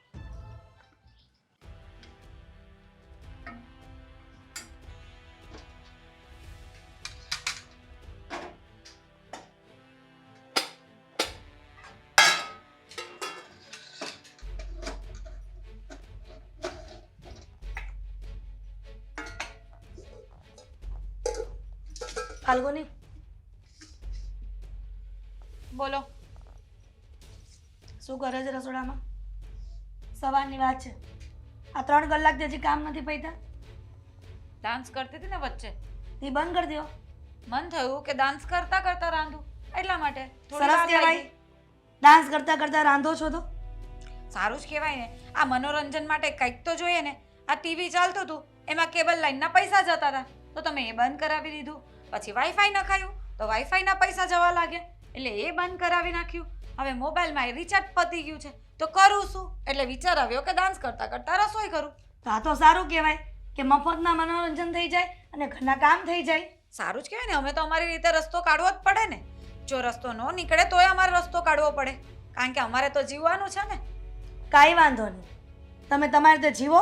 ફાલ્ગુની, બોલો. શું કરે છે રસોડામાં? સવારની વાત છે, આ 3 કલાક હજી કામ નથી પૈતા. ડાન્સ કરતી હતી ને વચ્ચે, એ બંધ કરી દો. મન થયું કે ડાન્સ કરતા કરતા રાંધું, એટલા માટે થોડી સરસ વાર કહેવાય, લાગી. ડાન્સ કરતા કરતા રાંધો છો તો. સારું જ કહેવાય ને. આ મનોરંજન માટે કંઈક તો જોઈએ ને. આ ટીવી ચાલતું હતું, એમાં કેબલ લાઈનના પૈસા જતા હતા, તો તમે એ બંધ કરાવી દીધું. પછી વાઈફાઈ નખાયું તો વાઈફાઈના પૈસા જવા લાગ્યા, એટલે એ બંધ કરાવી નાખ્યું. હવે મોબાઈલમાં એ રિચાર્જ પતી ગયું છે, તો કરું શું? એટલે વિચાર આવ્યો કે ડાન્સ કરતા કરતા રસોઈ કરું. તો આ તો સારું કહેવાય કે મફતમાં મનોરંજન થઈ જાય અને ઘરના કામ થઈ જાય. સારું જ કહેવાય ને. અમે તો અમારી રીતે રસ્તો કાઢવો જ પડે ને. જો રસ્તો ન નીકળે તોય અમારે રસ્તો કાઢવો પડે, કારણ કે અમારે તો જીવવાનું છે ને. કાંઈ વાંધો નહીં, તમે તમારી રીતે જીવો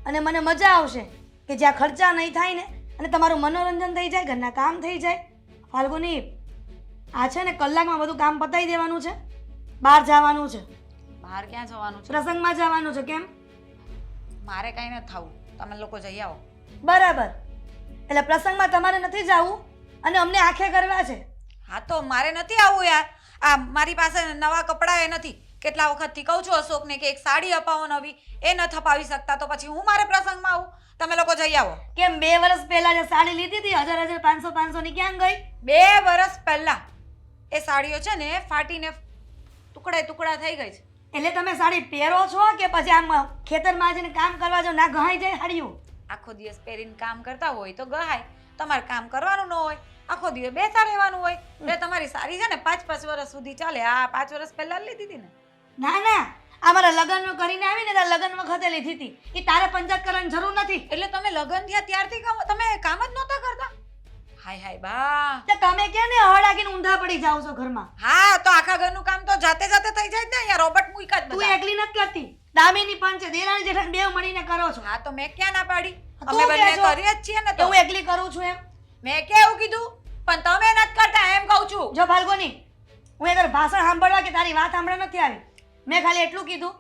અને મને મજા આવશે કે જ્યાં ખર્ચા નહીં થાય ને અને તમારું મનોરંજન થઈ જાય, ઘરના કામ થઈ જાય. ફાલ્ગુની, આ છે ને કલાકમાં બધું કામ પતાવી દેવાનું છે. બહાર જવાનું છે, બહાર ક્યાં જવાનું છે? પ્રસંગમાં જવાનું છે. કેમ? મારે કાંઈ નથી થવું, તમે લોકો જઈ આવો. બરાબર, એટલે પ્રસંગમાં તમારે નથી જવું અને અમને આંખે કરવા છે. હા તો મારે નથી આવવું યાર. આ મારી પાસે નવા કપડાં એ નથી. કેટલા વખતથી કહું છું અશોકને કે એક સાડી અપાવો નવી, એ ન અપાવી શકતા, તો પછી હું મારે પ્રસંગમાં આવું? તમે લોકો જઈ આવો. કેમ 2 વર્ષ પહેલા જે સાડી લીધી હતી 1000 500 500 ની ક્યાં ગઈ? 2 વર્ષ પહેલા એ સાડીઓ છે ને ફાટીને ટુકડા ટુકડા થઈ ગઈ છે. એટલે તમે સાડી પહેરો છો કે પછી આમ ખેતરમાં જઈને કામ કરવા જાવ ના ગહાઈ જાય સાડીઓ? આખો દિવસ પહેરીને કામ કરતા હોય તો ગહાય, તમારે કામ કરવાનું ન હોય, આખો દિવસ બેસા રહેવાનું હોય, એટલે તમારી સાડી છે ને 5-5 વર્ષ સુધી ચાલે. આ 5 વર્ષ પહેલા લીધી હતી ને. ના ના, અમારા લગ્ન કરીને આવીને ત્યારે લગ્ન વખતે લીધી હતી. એ તારે પંચાયત કરવાની જરૂર નથી. એટલે તમે લગ્ન થયા ત્યારથી તમે કામ જ નહોતા કરતા? હાય હાય બા. તો તમે ક્યાં ને હળાકીને ઊંધા પડી જાવ છો ઘરમાં? હા તો આખા ઘરનું કામ તો જાતે જાતે થઈ જાય જ ને. અહીંયા રોબોટ મૂક્યા જ તું બધા. એકલી નથી કરતી, દામિની પણ છે, દેરાણી જેઠાણી બેવ મળીને કરો છો. હા તો મેં ક્યાં ના પાડી? તું અમે બંને કહેજો કરીએ જ છીએ ને. કે તો હું એકલી કરું છું એમ? મેં કેવું કીધું? પણ તમે નથી કરતા એમ કહું છું. જો ફાલ્ગુની, હું એ તારું ભાષણ સાંભળવા કે તારી વાત સાંભળવા નથી આવી. મેં ખાલી એટલું કીધું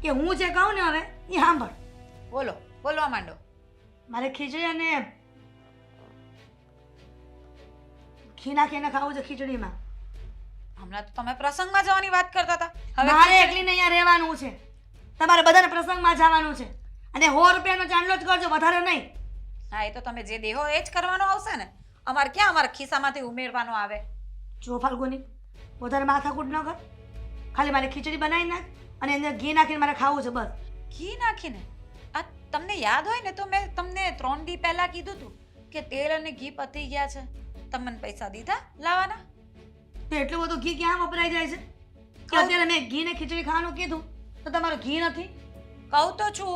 કે હું જે કહું ને હવે એ સાંભળ. બોલો, બોલવા માંડો. મારે ખીચડી અને ઘી નાખીને ખાવું છે ખીચડીમાં. હમણાં તો તમે પ્રસંગમાં જવાની વાત કરતા હતા. મારે ખીચડી- એકલીને અહીંયા રહેવાનું છે, તમારે બધાને પ્રસંગમાં જવાનું છે અને 100 રૂપિયાનો ચાંદલો જ કરજો, વધારે નહીં. હા એ તો તમે જે દેહો એ જ કરવાનો આવશે ને. અમારે ક્યાં અમારા ખિસ્સામાંથી ઉમેરવાનો આવે? જો ફાલ્ગુની, વધારે માથાકૂટ ન કર. ખાલી મારે ખીચડી બનાવી નાખ અને અંદર ઘી નાખીને મારે ખાવું છે બસ. ઘી નાખીને? આ તમને યાદ હોય ને તો મેં તમને 3 દી પહેલા કીધું હતું કે તેલ અને ઘી પતી ગયા છે. તમને પૈસા દીધા લાવવાના? તો એટલું બધું ઘી ક્યાં વપરાઈ જાય છે કે અત્યારે મેં ઘી ને ખીચડી ખાવાનું કીધું તો તમારું ઘી નથી? કહું તો છું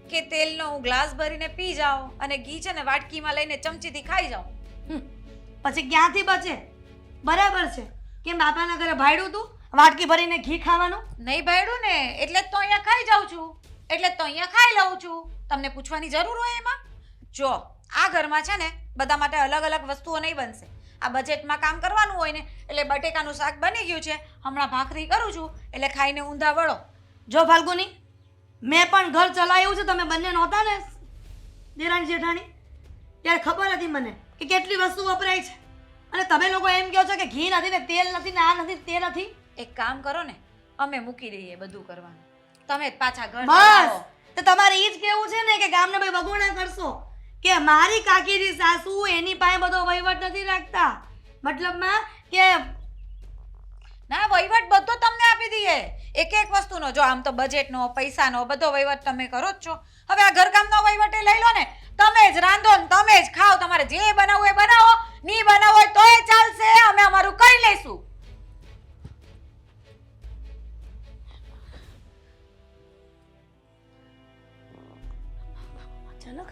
કે તેલનો હું ગ્લાસ ભરીને પી જાઉં અને ઘી છે ને વાટકીમાં લઈને ચમચીથી ખાઈ જાઉં. પછી ક્યાંથી બચે? બરાબર છે, કેમ બાપાના ઘરે ભાડ્યું તું વાટકી ભરીને ઘી ખાવાનું? નહીં ભાડ્યું ને, એટલે જ તો અહીંયા ખાઈ જાઉં છું. એટલે જ તો અહીંયા ખાઈ લઉં છું. તમને પૂછવાની જરૂર હોય એમાં? જો આ ઘરમાં છે ને બધા માટે અલગ અલગ વસ્તુઓ નહીં બનશે. આ બજેટમાં કામ કરવાનું હોય ને એટલે બટેકાનું શાક બની ગયું છે, હમણાં ભાખરી કરું છું, એટલે ખાઈને ઊંધા વળો. જો ફાલ્ગુની, મેં પણ ઘર ચલાવ્યું છે, તમે બંને નહોતા ને દેરાણી જેઠાણી, ત્યારે ખબર હતી મને કે કેટલી વસ્તુ વપરાય છે અને તમે લોકો એમ કહો છો કે ઘી નથી ને તેલ નથી ને આ નથી તે નથી. એક કામ કરો ને, અમે મૂકી દઈએ બધું કરવાનું, તમે જ પાછા ઘર બસ, ચલાવો. તો તમારે એ જ કેવું છે ને કે ગામને ભાઈ વગોણા કરશો કે મારી કાકીની સાસુ એની પાસે બધો વહીવટ નથી રાખતા, મતલબમાં કે ના વહીવટ બધો તમને આપી દઈએ, એક એક વસ્તુનો. જો આમ તો બજેટનો, પૈસાનો બધો વહીવટ તમે કરો જ છો. હવે આ ઘરકામનો વહીવટ એ લઈ લો ને. તમે જ રાંધો ને તમે જ ખાઓ, તમારે જે બનાવવું એ બનાવો, નહીં બનાવવું હોય તોય ચાલશે, અમે અમારું કરી લઈશું. અચાનક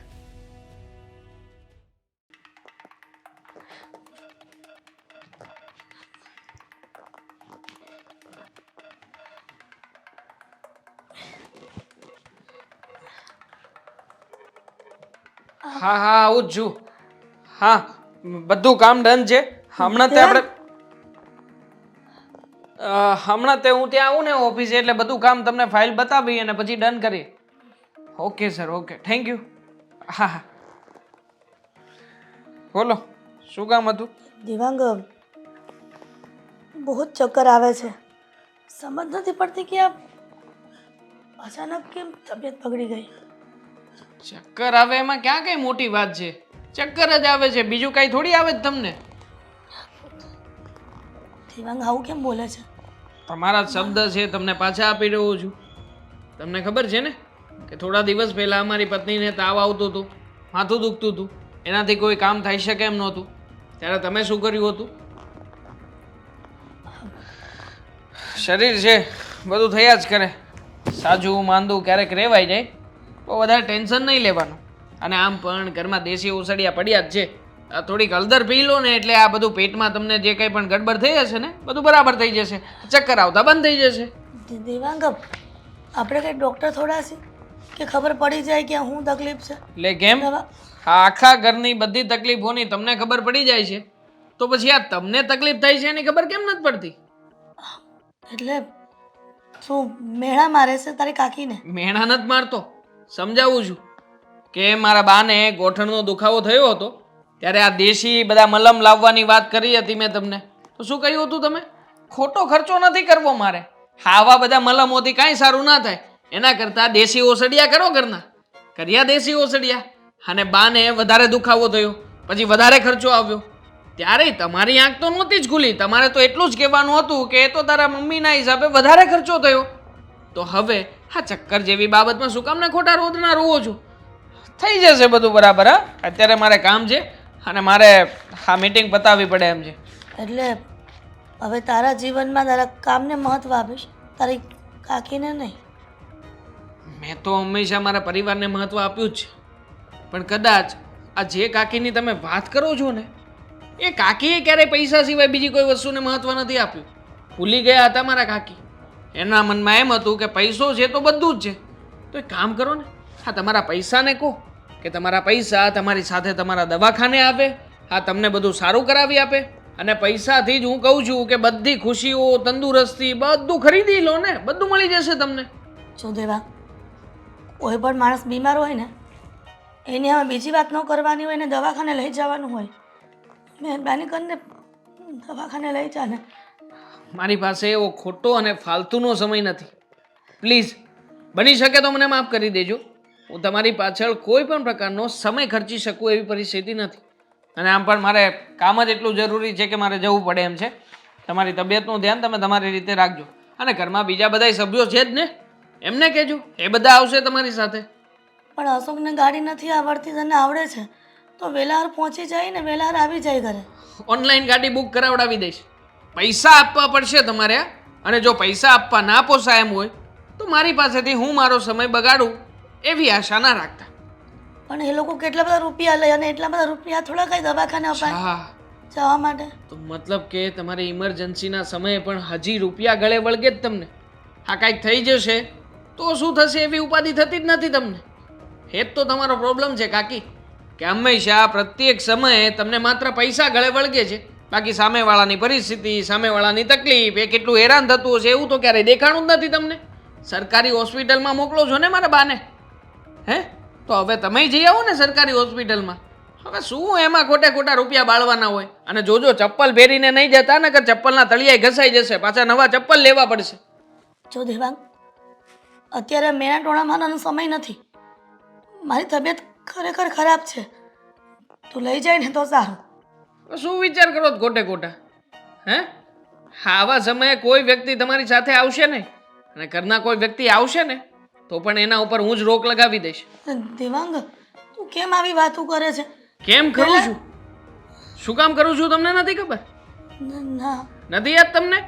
હા હા આવું જ છું. હા બધું કામ ડન છે. હમણાં તે આપણે હમણાં તે હું ત્યાં આવું ને ઓફિસે એટલે બધું કામ તમને ફાઇલ બતાવી અને પછી ડન કરી. Okay sir okay thank you. હા હા બોલો શું કામ હતું? દેવાંગ, બહુ જ ચક્કર આવે છે. સમજ નથી પડતી કે આ અચાનક કેમ તબિયત બગડી ગઈ. ચક્કર આવે એમાં ક્યાં કઈ મોટી વાત છે? ચક્કર જ આવે છે, બીજું કઈ થોડી આવે જ તમને. દેવાંગ આવું કેમ બોલે છે? તમારા જ શબ્દ છે, તમને પાછા આપી રહ્યો છું. તમને ખબર છે ને કે થોડા દિવસ પહેલા અમારી પત્નીને તાવ આવતું હતું, માથું દુખતું હતું, એનાથી કોઈ કામ થઈ શકે એમ નહોતું. ત્યારે તમે શું કર્યું હતું? શરીર છે બધું થયા જ કરે, સાજું માંદું ક્યારેક રહેવાય જાય, તો વધારે ટેન્શન નહીં લેવાનું. અને આમ પણ ઘરમાં દેશી ઓસડિયા પડ્યા જ છે. આ થોડીક હળદર પી લો ને એટલે આ બધું પેટમાં તમને જે કંઈ પણ ગડબડ થઈ હશે ને બધું બરાબર થઈ જશે, ચક્કર આવતા બંધ થઈ જશે. દેવાંગ, આપણે કઈ ડૉક્ટર થોડા છે કે ખબર પડી જાય કે શું તકલીફ છે? એટલે કેમ દવા આ આખા ઘરની બધી તકલીફોની તમને ખબર પડી જાય છે, તો પછી આ તમને તકલીફ થઈ છે એની ખબર કેમ નથી પડતી? એટલે શું મેળા મારે છે તારી કાકીને? મેણા નથી મારતો, સમજાવું છું કે મારા બાને ગોઠણનો દુખાવો થયો હતો ત્યારે આ દેશી બધા મલમ લાવવાની વાત કરી હતી મેં તમને. તો શું કહ્યું હતું તમે? ખોટો ખર્ચો નથી કરવો મારે, આવા બધા મલમોથી કાંઈ સારું ના થાય, એના કરતાં દેશી ઓસડિયા કરો ઘરના. કર્યા દેશી ઓસડિયા અને બાને વધારે દુખાવો થયો, પછી વધારે ખર્ચો આવ્યો. ત્યારે તમારી આંખ તો નહોતી જ ખુલી, તમારે તો એટલું જ કહેવાનું હતું કે એ તો તારા મમ્મીના હિસાબે વધારે ખર્ચો થયો. તો હવે હા ચક્કર જેવી બાબતમાં શું કામને ખોટા રોદના રોવો છો? થઈ જશે બધું બરાબર. હા અત્યારે મારે કામ છે અને મારે આ મીટિંગ પતાવવી પડે એમ છે. એટલે હવે તારા જીવનમાં તારા કામને મહત્વ આપીશ, તારી કાકીને નહીં. મેં તો હંમેશા મારા પરિવારને મહત્વ આપ્યું જ છે, પણ કદાચ આ જે કાકીની તમે વાત કરો છો ને એ કાકીએ ક્યારેય પૈસા સિવાય બીજી કોઈ વસ્તુને મહત્વ નથી આપ્યું. ભૂલી ગયા હતા મારા કાકી. એના મનમાં એમ હતું કે પૈસો છે તો બધું જ છે. તો એક કામ કરો ને, હા તમારા પૈસાને કહો કે તમારા પૈસા તમારી સાથે તમારા દવાખાને આવે, હા તમને બધું સારું કરાવી આપે, અને પૈસાથી જ હું કહું છું કે બધી ખુશીઓ, તંદુરસ્તી બધું ખરીદી લો ને, બધું મળી જશે તમને. જો દેવા, કોઈ પણ માણસ બીમાર હોય ને એને હવે બીજી વાત ન કરવાની હોય ને દવાખાને લઈ જવાનું હોય. મહેરબાની કરીને દવાખાને લઈ જા ને. મારી પાસે એવો ખોટો અને ફાલતુનો સમય નથી. પ્લીઝ બની શકે તો મને માફ કરી દેજો. હું તમારી પાછળ કોઈ પણ પ્રકારનો સમય ખર્ચી શકું એવી પરિસ્થિતિ નથી. અને આમ પણ મારે કામ જ એટલું જરૂરી છે કે મારે જવું પડે એમ છે. તમારી તબિયતનું ધ્યાન તમે તમારી રીતે રાખજો. અને ઘરમાં બીજા બધા સભ્યો છે જ ને, એમને કહેજો, એ બધા આવશે તમારી સાથે. પણ અશોકને ગાડી નથી આવડતી, તને આવડે છે તો વેલાર પહોંચી જાય ને વેલાર આવી જાય ઘરે. ઓનલાઈન ગાડી બુક કરાવડાવી દઈશ. પૈસા આપવા પડશે તમારે, અને જો પૈસા આપવા ના પોસાય એમ હોય તો મારી પાસેથી હું મારો સમય બગાડું એવી આશા ના રાખતા. પણ એ લોકો કેટલા બધા રૂપિયા લે અને એટલા બધા રૂપિયા થોડા કઈ દવાખાને અપાય હા જવા માટે? તો મતલબ કે તમારી ઇમરજન્સીના સમયે પણ હજી રૂપિયા ગળે વળગે જ તમને. આ કાંઈક થઈ જશે તો શું થશે એવી ઉપાધિ થતી જ નથી તમને. એ જ તો તમારો પ્રોબ્લેમ છે કાકી, કે હંમેશા પ્રત્યેક સમયે તમને માત્ર પૈસા ગળે વળગે છે, બાકી સામેવાળાની પરિસ્થિતિ, સામેવાળાની તકલીફ, એ કેટલું હેરાન થતું હશે એવું તો ક્યારેય દેખાણું જ નથી તમને. સરકારી હોસ્પિટલમાં મોકલો છો ને મારા બાને, હે? તો હવે તમે જઈ આવો ને સરકારી હોસ્પિટલમાં. હવે શું એમાં ખોટે ખોટા રૂપિયા બાળવાના હોય? અને જોજો ચપ્પલ પહેરીને નહીં જતા ને, કે ચપ્પલના તળિયા ઘસાઈ જશે, પાછા નવા ચપ્પલ લેવા પડશે. જો દેવાંગ, અત્યારે મેણા ટોણામાંનો સમય નથી. મારી તબિયત ખરેખર ખરાબ છે, તું લઈ જાય ને તો સારું. શું વિચાર કરો છો ખોટે ખોટા? હે આવા સમયે કોઈ વ્યક્તિ તમારી સાથે આવશે નહીં, અને ઘરના કોઈ વ્યક્તિ આવશે ને તો પણ એના ઉપર હું જ રોક લગાવી દઈશ. દેવાંગ, તું કેમ આવી વાતો કરે છે? કેમ કરું છું? શું કામ કરું છું તમને નથી ખબર? ના, નથી યાદ તમને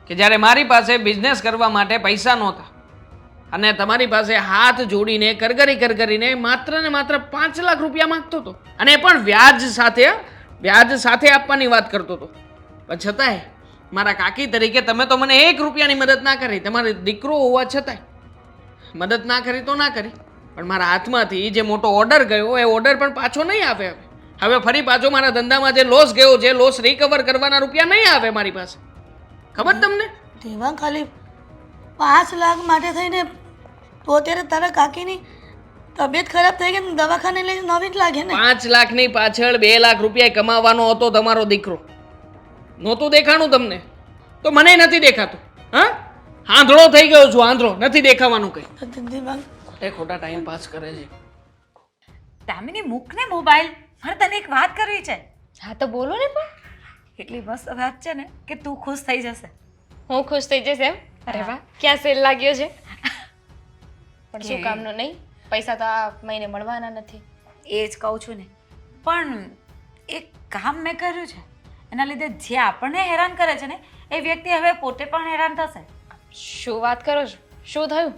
કે જ્યારે મારી પાસે બિઝનેસ કરવા માટે પૈસા નહોતા અને તમારી પાસે હાથ જોડીને કરગરીને માત્ર ને માત્ર 5 લાખ રૂપિયા માંગતો હતો, અને એ પણ વ્યાજ સાથે આપવાની વાત કરતો હતો. પણ છતાંય મારા કાકી તરીકે તમે તો મને 1 રૂપિયાની મદદ ના કરી. તમારો દીકરો હોવા છતાંય મદદ ના કરી તો ના કરી. પણ મારા હાથમાંથી જે મોટો ઓર્ડર ગયો એ ઓર્ડર પણ પાછો નહીં આવે હવે ફરી પાછો મારા ધંધામાં જે લોસ ગયો જે લોસ રિકવર કરવાના રૂપિયા નહીં આવે મારી પાસે. ખબર તમને? દેવાંગ ખાલી 5 લાખ માટે થઈને તો અત્યારે તારા કાકીની તબિયત ખરાબ થઈ ગઈ ને દવાખાને લઈને નવી જ લાગે ને. 5 લાખની પાછળ 2 લાખ રૂપિયા કમાવાનો હતો તમારો દીકરો. નહોતું દેખાણું તમને? તો મને નથી દેખાતું. હા, આંધળો થઈ ગયો છું, આંધળો. નથી દેખાવાનું કઈ. દેવાંગ એ ખોટા ટાઈમ પાસ કરે છે. દામિની મૂકને મોબાઈલ, મારે તને એક વાત કરવી છે. હા તો બોલો ને પણ. એટલી મસ્ત વાત છે ને કે તું ખુશ થઈ જશે. હું ખુશ થઈ જઈશ એમ? અરે વાહ, ક્યાં સેલ લાગ્યો છે? પણ શું કામનું નહીં? પૈસા તો આ મહિને મળવાના નથી. એ જ કહું છું ને. પણ એક કામ મેં કર્યું છે, એના લીધે જે આપણને હેરાન કરે છે ને એ વ્યક્તિ હવે પોતે પણ હેરાન થશે. શું વાત કરો છો? શું થયું?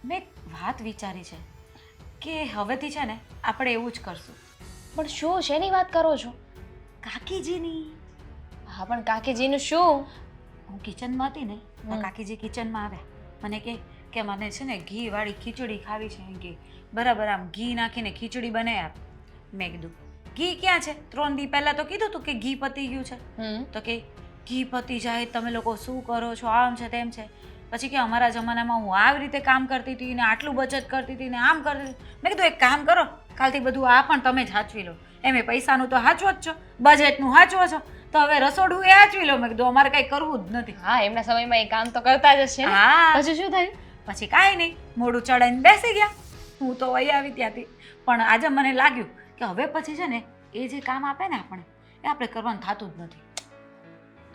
મેં એક વાત વિચારી છે કે હવેથી છે ને આપણે એવું જ કરશું. પણ શું શેની વાત કરો છો? કાકીજીની. હા પણ કાકીજીનું શું? હું કિચનમાં હતી ને તો કાકીજી કિચનમાં આવ્યા. મને કે મને છે ને ઘીવાળી ખીચડી ખાવી છે. એમ કે બરાબર આમ ઘી નાખીને ખીચડી બનાવી આપ. મેં કીધું ઘી ક્યાં છે? 3 દી પહેલાં તો કીધું તું કે ઘી પતી ગયું છે. તો કે ઘી પતી જાય તમે લોકો શું કરો છો, આમ છે તેમ છે. પછી કે અમારા જમાનામાં હું આવી રીતે કામ કરતી હતી ને આટલું બચત કરતી હતી ને આમ કરતી હતી. મેં કીધું એક કામ કરો, કાલથી બધું આ પણ તમે જ હાચવી લો. એમ પૈસાનું તો હાચવો જ છો, બજેટનું હાચવો છો, તો હવે રસોડું એ હાચવી લો. મેં કીધું અમારે કંઈ કરવું જ નથી. હા, એમના સમયમાં એ કામ તો કરતા જ હશે ને. હા. પછી શું થયું? પછી કાંઈ નહીં, મોઢું ચડાઈને બેસી ગયા. હું તો વહી આવી ત્યાંથી. પણ આજે મને લાગ્યું કે હવે પછી છે ને એ જે કામ આપે ને આપણે એ આપણે કરવાનું થતું જ નથી.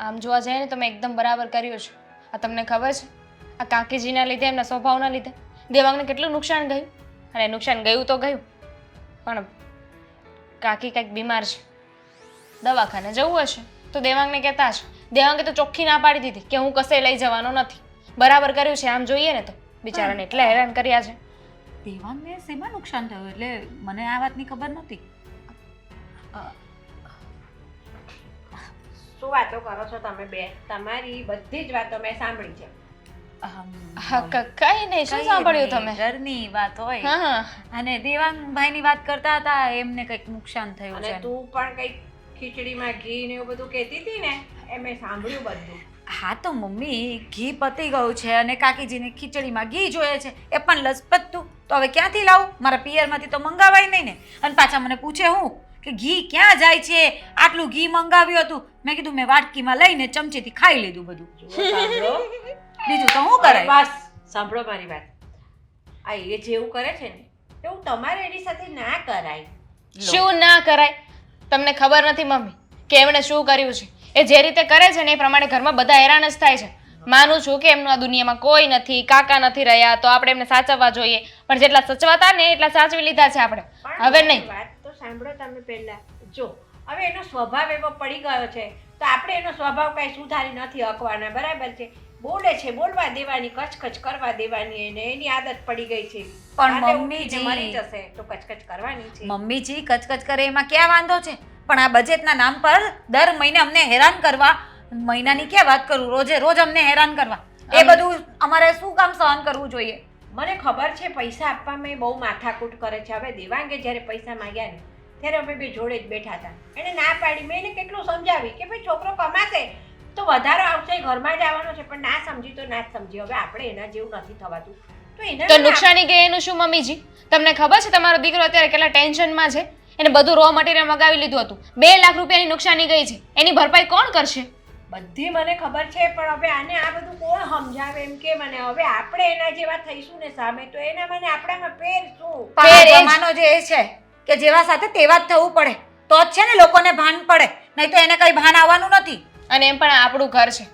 આમ જોવા જઈએ ને તમે એકદમ બરાબર કર્યું છે. આ તમને ખબર છે આ કાકીજીના લીધે, એમના સ્વભાવના લીધે દેવાંગને કેટલું નુકસાન ગયું. અને નુકસાન ગયું તો ગયું, પણ કાકી કંઈક બીમાર છે, દવાખાને જવું હશે તો દેવાંગને કહેતા હશે. દેવાંગે તો ચોખ્ખી ના પાડી દીધી કે હું કશે લઈ જવાનો નથી. બરાબર કર્યું છે. આમ જોઈએ ને તો બિચારાને એટલા હેરાન કર્યા છે. દેવાંગને શેમાં નુકસાન થયું? એટલે મને આ વાતની ખબર નહોતી. શું વાતો કરો છો તમે બે? તમારી બધી જ વાતો મેં સાંભળી છે. હા, કઈ નહીં. શું સાંભળ્યું તમે? ઘરની વાત હોય હા, અને દેવાંગભાઈની વાત કરતા હતા, એમને કંઈક નુકસાન થયું અને છે. તું પણ કઈક ખીચડીમાં ઘી ને એવું બધું કહેતી હતી ને, એ મેં સાંભળ્યું બધું. હા તો મમ્મી ઘી પતી ગયું છે અને કાકીજીને ખીચડીમાં ઘી જોઈએ છે, એ પણ લસપત્તું. તો હવે ક્યાંથી લાવું? મારા પિયરમાંથી તો મંગાવાય નહીં ને. અને પાછા મને પૂછે હું કે ઘી ક્યાં જાય છે, આટલું ઘી મંગાવ્યું હતું. મેં કીધું મેં વાટકીમાં લઈને ચમચીથી ખાઈ લીધું બધું. સાંભળો, બીજું તો હું કરાય? બસ સાંભળો મારી વાત. આ એ જેવું કરે છે ને એવું તમારે એની સાથે ના કરાય. શું ના કરાય? તમને ખબર નથી મમ્મી કે એમણે શું કર્યું છે? એ જે રીતે કરે છે ને એ પ્રમાણે ઘરમાં બધા હેરાન જ થાય છે. માનું છું કે એમનું આ દુનિયામાં કોઈ નથી, કાકા નથી રહ્યા, તો આપણે એમને સાચવવા જોઈએ. પણ જેટલા સચવાતા ને એટલા સાચવી લીધા છે આપણે. પણ હવે મારી નહીં. વાત તો સાંભળો તમે પહેલા. જો હવે એનો સ્વભાવ એવો પડી ગયો છે તો આપણે એનો સ્વભાવ કઈ સુધારી નથી હકવાના. બરાબર છે? બોલે છે, બોલવા દેવાની, કચકચ કરવા દેવાની. એને એની આદત પડી ગઈ છે. પણ રાતે મમ્મીજી- ઉઠીને મરી જશે તો કચકચ કરવાની છે. મમ્મીજી કચકચ કરે એમાં ક્યાં વાંધો છે? પણ આ બજેટના નામ પર દર મહિને અમને હેરાન કરવા, મહિનાની ક્યાં વાત કરું, રોજે રોજ અમને હેરાન કરવા, એ બધું અમારે શું કામ સહન કરવું જોઈએ? મને ખબર છે પૈસા આપવામાં એ બહુ માથાકૂટ કરે છે. હવે દેવાંગે જ્યારે પૈસા માંગ્યા ને ત્યારે અમે બે જોડે જ બેઠા હતા. એને ના પાડી. મેં એને કેટલું સમજાવી કે ભાઈ છોકરો કમાશે તો વધારો આવશે, ઘરમાં જ આવવાનો છે. પણ ના સમજી તો ના જ સમજી. હવે આપણે એના જેવું નથી થવાતું તો એને તો નુકસાની ગઈ એનું શું મમ્મીજી? તમને ખબર છે તમારો દીકરો અત્યારે કેટલા ટેન્શનમાં છે? એને બધું રો મટીરિયલ મગાવી લીધું હતું. 2 લાખ રૂપિયાની નુકસાની ગઈ છે. એની ભરપાઈ કોણ કરશે? બધી મને ખબર છે, પણ હવે આને આ બધું કોણ સમજાવે એમ કે મને. હવે આપણે એના જેવા થઈશું ને સામે તો એના મને આપણામાં ફેર શું? પણ આ જમાનો જે એ છે કે જેવા સાથે તેવા જ થવું પડે તો જ છે ને લોકોને ભાન પડે, નહીં તો એને કઈ ભાન આવવાનું નથી. અને એમ પણ આ આપણું ઘર છે.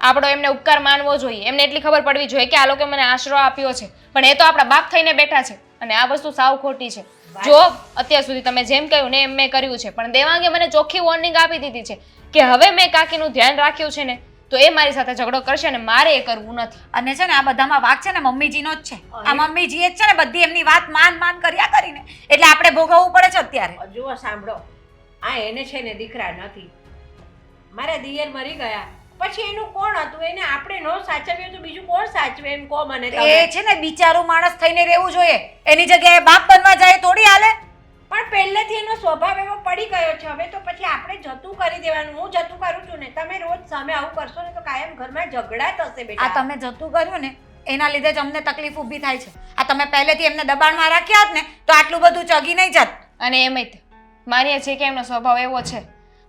આપણો એમને ઉપકાર માનવો જોઈએ. એમને એટલી ખબર પડવી જોઈએ કે આ લોકો મને આશરો આપ્યો છે, પણ એ તો આપણા બાપ થઈને બેઠા છે. અને આ વસ્તુ સાવ ખોટી છે. જો અત્યાર સુધી તમે જેમ કહ્યું ને એમ મેં કર્યું છે, પણ દેવાંગે મને ચોખ્ખી વોર્નિંગ આપી દીધી છે કે હવે મેં કાકીનું ધ્યાન રાખ્યું છે ને તો એ મારી સાથે ઝઘડો કરશે ને મારે એ કરવું નથી. અને છે ને આ બધામાં વાક છે ને મમ્મીજીનો જ છે. આ મમ્મીજી જ છે ને બધી એમની વાત માન કર્યા કરીને, એટલે આપણે ભોગવવું પડે છે અત્યારે. જુઓ સાંભળો, આ એને છે ને દીકરા નથી. મારા દિયર મરી ગયા પછી એનું કોણ હતું? એને આપણે નો સાચવ્યું તો બીજું કોણ સાચવે? એમ કહો મને એ તમે. છે ને બિચારું માણસ થઈને રહેવું જોઈએ. એની જગ્યાએ બાપ બનવા જાય થોડી હાલે. પણ પહેલેથી એનો સ્વભાવ એવો પડી ગયો છે. હવે તો પછી આપણે જતું કરી દેવાનું. હું જતું કરું છું ને, તમે રોજ સામે આવું કરશો ને તો કાયમ ઘરમાં ઝઘડા થશે આ બેટા. તમે જતું કર્યું ને એના લીધે જ અમને તકલીફ ઊભી થાય છે. આ તમે પહેલેથી એમને દબાણમાં રાખ્યા હોત ને તો આટલું બધું ચગી નહીં જાત. અને એમય તે માનીએ છીએ કે એમનો સ્વભાવ એવો છે,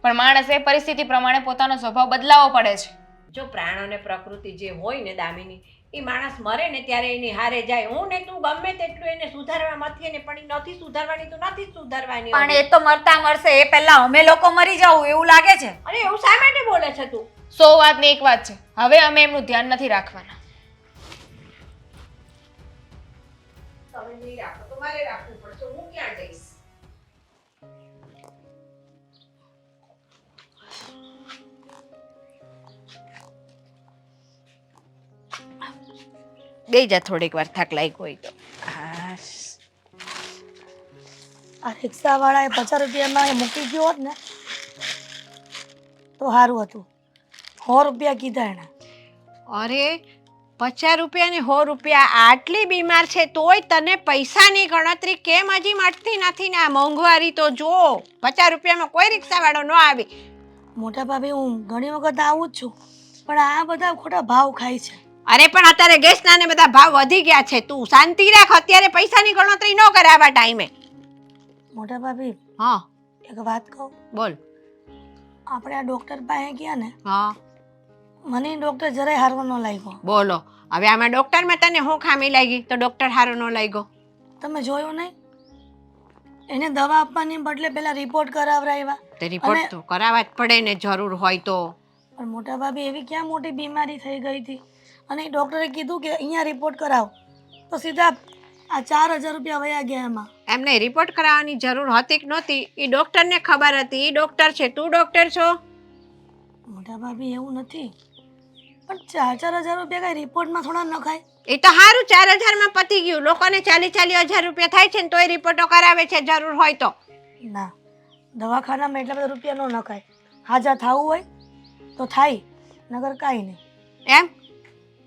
પણ માણસે પરિસ્થિતિ પ્રમાણે પોતાનો સ્વભાવ બદલાવવો પડે છે. જો પ્રાણ અને પ્રકૃતિ જે હોય ને દામિની, એ માણસ મરે ને ત્યારે એની હારે જાય. હું ને તું ગમે તેટલું એને સુધારવા મથીએ ને પણ એ નથી સુધારવાની તો નથી સુધારવાની. પણ એ તો મરતા મરશે. એ પહેલા અમે લોકો મરી જાવ એવું લાગે છે. અરે એવું શા માટે બોલે છે તું? 100 વાતની એક વાત છે, હવે અમે એમનું ધ્યાન નથી રાખવાના. તમે નહીં રાખો તો મારે રાખવું પડશે. હું ક્યાં જઈશ? બે જા થોડીક વાર થાક લાગ્યો હોય તો. આ રિક્ષાવાળાએ 50 રૂપિયામાં એ મૂકી ગયો હોત ને તો સારું હતું. 100 રૂપિયા કીધા એણે. અરે 50 રૂપિયા ને 100 રૂપિયા, આટલી બીમાર છે તોય તને પૈસાની ગણતરી કેમ હજી મળતી નથી ને? આ મોંઘવારી તો જો, 50 રૂપિયામાં કોઈ રિક્ષાવાળો ન આવે. મોટા ભાભી હું ઘણી વખત આવું જ છું, પણ આ બધા ખોટા ભાવ ખાય છે. અરે પણ અત્યારે ગેસના ને બધા ભાવ વધી ગયા છે. તું શાંતિ રાખ. અત્યારે પૈસાની ગણતરી ન કરે આવા ટાઈમે. મોટા ભાભી હા એક વાત કહું? બોલ. આપણે આ ડૉક્ટર પાસે ગયા ને, હા મને ડૉક્ટર જરાય હારવો ન લાગ્યો. બોલો. હવે આમાં ડોક્ટરમાં તને શું ખામી લાગી તો ડોક્ટર હારો ન લાગ્યો? તમે જોયું નહીં? એને દવા આપવાની બદલે પહેલા રિપોર્ટ કરાવરાવ્યા. તે રિપોર્ટ તો કરાવવા જ પડે ને જરૂર હોય તો. પણ મોટા ભાભી એવી ક્યાં મોટી બીમારી થઈ ગઈ હતી, અને ડૉક્ટરે કીધું કે અહીંયા રિપોર્ટ કરાવો તો સીધા આ 4000 રૂપિયા વયા ગયા એમાં. એમને રિપોર્ટ કરાવવાની જરૂર હતી કે નહોતી એ ડોક્ટરને ખબર હતી. એ ડોક્ટર છે, તું ડોક્ટર છો? મોટા ભાભી એવું નથી, પણ 4000 રૂપિયા કઈ રિપોર્ટમાં થોડા નખાય? એ તો સારું 4000 માં પતી ગયું. લોકોને 40,000 રૂપિયા થાય છે ને તોય રિપોર્ટો કરાવે છે જરૂર હોય તો. ના, દવાખાનામાં એટલા બધા રૂપિયા ન નખાય. હાજા થવું હોય તો થાય, નગર કાંઈ નહીં. એમ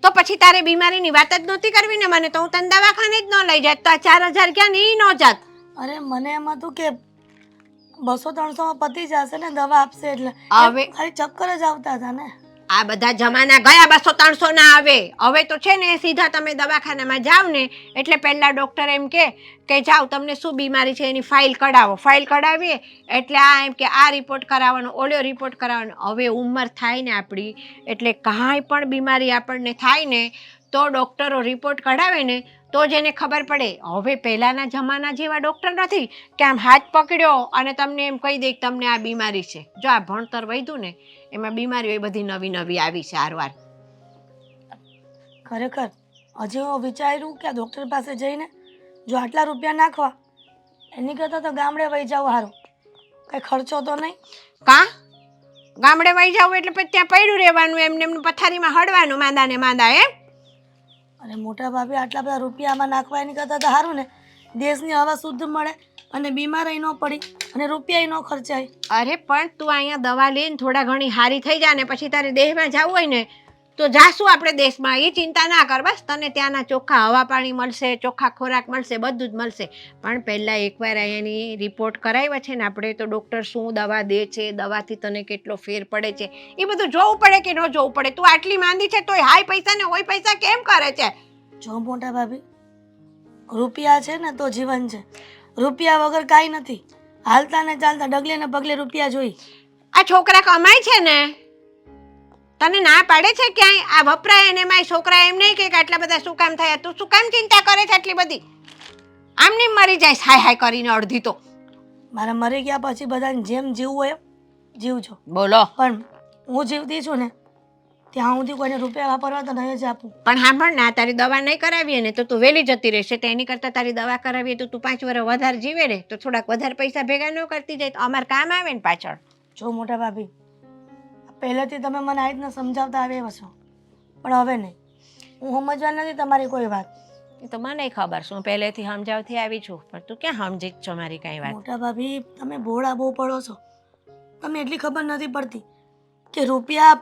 તો પછી તારે બીમારીની વાત જ નહોતી કરવી ને મને, તો હું તને દવાખાને જ ન લઈ જાત. તો આ 4000 ક્યાં ને ઈ ન જાત. અરે મને એમ હતું કે 200-300 માં પતી જશે ને દવા આપશે એટલે. હવે ખાલી ચક્કર જ આવતા હતા ને. આ બધા જમાના ગયા 200-300 ના આવે. હવે તો છે ને સીધા તમે દવાખાનામાં જાવ ને એટલે પહેલા ડોક્ટર એમ કે જાઓ તમને શું બીમારી છે એની ફાઇલ કઢાવો. ફાઇલ કઢાવીએ એટલે આ એમ કે આ રિપોર્ટ કરાવવાનો, ઓલો રિપોર્ટ કરાવવાનો. હવે ઉંમર થાય ને આપણી એટલે કાંઈ પણ બીમારી આપણને થાય ને તો ડોક્ટરો રિપોર્ટ કઢાવે ને તો જ એને ખબર પડે. હવે પહેલાના જમાના જેવા ડોક્ટર નથી કે આમ હાથ પકડ્યો અને તમને એમ કહી દે કે તમને આ બીમારી છે. જો આ ભણતર વધ્યું ને એમાં બીમારીઓ એ બધી નવી નવી આવી છે હારવાર. ખરેખર હજી હું વિચાર્યું કે આ ડૉક્ટર પાસે જઈને જો આટલા રૂપિયા નાખવા એની કરતાં તો ગામડે વહી જાવ સારું. કંઈ ખર્ચો તો નહીં. કાં ગામડે વહી જાવ એટલે પછી ત્યાં પડ્યું રહેવાનું, એમને એમને પથારીમાં હળવાનું માંદા ને માંદા. એમ અને મોટા ભાભી આટલા બધા રૂપિયામાં નાખવા એની કરતાં તો સારું ને. દેશની હવા શુદ્ધ મળે અને બીમારી ન પડી અને રૂપિયા ન ખર્ચાય. અરે પણ તું અહીંયા દવા લઈને થોડા ઘણી હારી થઈ જાય ને પછી તારે દેશમાં જવું હોય ને તો જાશું આપણે દેશમાં. એ ચિંતા ના કર. બસ તને ત્યાંના ચોખ્ખા હવા પાણી મળશે, ચોખ્ખા ખોરાક મળશે, બધું જ મળશે. પણ પહેલાં એકવાર અહીંયાની રિપોર્ટ કરાવ્યા છે ને આપણે તો ડૉક્ટર શું દવા દે છે, દવાથી તને કેટલો ફેર પડે છે એ બધું જોવું પડે કે ન જોવું પડે? તું આટલી માંદી છે તોય હાય પૈસા ને હોય પૈસા કેમ કરે છે? જો મોટા ભાભી રૂપિયા છે ને તો જીવન છે. રૂપિયા વગર કાંઈ નથી. હાલતા ને ચાલતા ડગલે ને પગલે રૂપિયા જોઈ. આ છોકરા કમાય છે ને તને ના પાડે છે ક્યાંય? આ વપરાય એને માય છોકરા એમ નહીં કે આટલા બધા શું કામ થયા? તું શું કામ ચિંતા કરે છે આટલી બધી? આમની મરી જાય હાય હાય કરીને અડધી તો. મારા મરી ગયા પછી બધાને જેમ જીવવું એમ જીવજો. બોલો. પણ હું જીવતી છું ને ત્યાં સુધી કોઈને રૂપિયા વાપરવા તો નહીં જ આપું. પણ સાંભળ ને તારી દવા નહીં કરાવીએ ને તો તું વહેલી જતી રહેશે. તો એની કરતાં તારી દવા કરાવીએ તો તું 5 વર્ષ વધારે જીવે ને તો થોડાક વધારે પૈસા ભેગા ન કરતી જાય તો અમારે કામ આવે ને પાછળ. જો મોટા ભાભી પહેલેથી તમે મને આ રીતના સમજાવતા આવ્યા છો પણ હવે નહીં. હું સમજવા નથી તમારી કોઈ વાત. એ તો મને ખબર શું પહેલેથી સમજાવતી આવી છું પણ તું ક્યાં સમજી જ છો મારી કાંઈ વાત? મોટા ભાભી તમે ભોળા બહુ પડો છો. તમને એટલી ખબર નથી પડતી કે રૂપિયા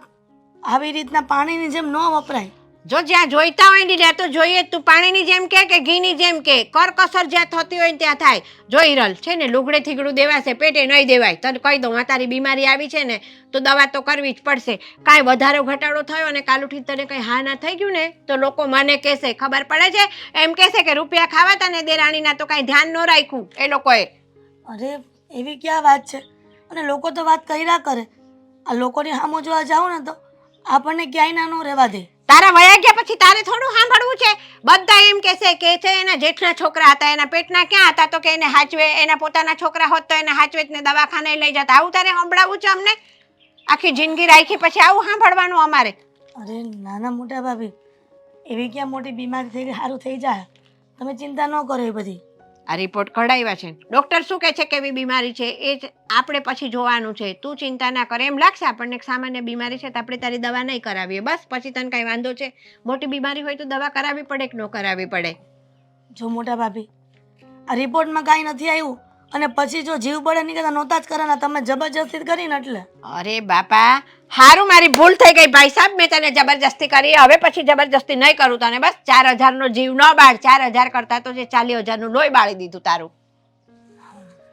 આવી રીતના પાણીની જેમ ન વપરાય. જો જ્યાં જોઈતા હોય ને ત્યાં તો જોઈએ જ. તું પાણીની જેમ કે ઘીની જેમ કે કરકસર જ્યાં થતી હોય ને ત્યાં થાય. જોઈ રલ છે ને લુગડે થીગડું દેવાશે, પેટે નહીં દેવાય. તને કહી દઉં, આ તારી બીમારી આવી છે ને તો દવા તો કરવી જ પડશે. કાંઈ વધારો ઘટાડો થયો અને કાલુથી તને કંઈ હા ના થઈ ગયું ને તો લોકો મને કહેશે, ખબર પડે છે, એમ કહેશે કે રૂપિયા ખાવાતા ને દેરાણીના તો કાંઈ ધ્યાન ન રાખ્યું એ લોકોએ. અરે એવી ક્યાં વાત છે? અને લોકો તો વાત કર્યા કરે. આ લોકોની સામું જોવા જાઉં ને તો આપણને ક્યાંય ના ન રહેવા દે. તારા વયા ગયા પછી તારે થોડું સાંભળવું છે? બધા એમ કહેશે કે છે એના જેઠના છોકરા હતા, એના પેટના ક્યાં હતા તો કે એને હાચવે, એના પોતાના છોકરા હોત તો એને હાચવે ને દવાખાને લઈ જતા. આવું તારે સંભળાવવું છે અમને? આખી જિંદગી રાખી પછી આવું સાંભળવાનું અમારે? અરે નાના મોટા ભાભી, એવી ક્યાં મોટી બીમારી થઈ ગઈ, સારું થઈ જાય. તમે ચિંતા ન કરો એ બધી. આ રિપોર્ટ કઢાવ્યા છે, ડૉક્ટર શું કહે છે કેવી બીમારી છે એ જ આપણે પછી જોવાનું છે. તું ચિંતા ના કરે. એમ લાગશે આપણને સામાન્ય બીમારી છે તો આપણે તારી દવા નહીં કરાવીએ, બસ. પછી તને કાંઈ વાંધો છે? મોટી બીમારી હોય તો દવા કરાવવી પડે કે ન કરાવવી પડે? જો મોટા ભાભી, આ રિપોર્ટમાં કાંઈ નથી આવ્યું અને પછી જો જીવ બળે નીકળતા નહોતા જ કરવાના, તમે જબરજસ્તી કરીને એટલે. અરે બાપા, હારું મારી ભૂલ થઈ ગઈ ભાઈ સાહેબ, મેં તને જબરજસ્તી કરી. હવે પછી જબરજસ્તી નહીં કરું તને, બસ. 4000નો જીવ ન બાળ. 4000 કરતા તો જે 40,000નું લોહી બાળી દીધું તારું.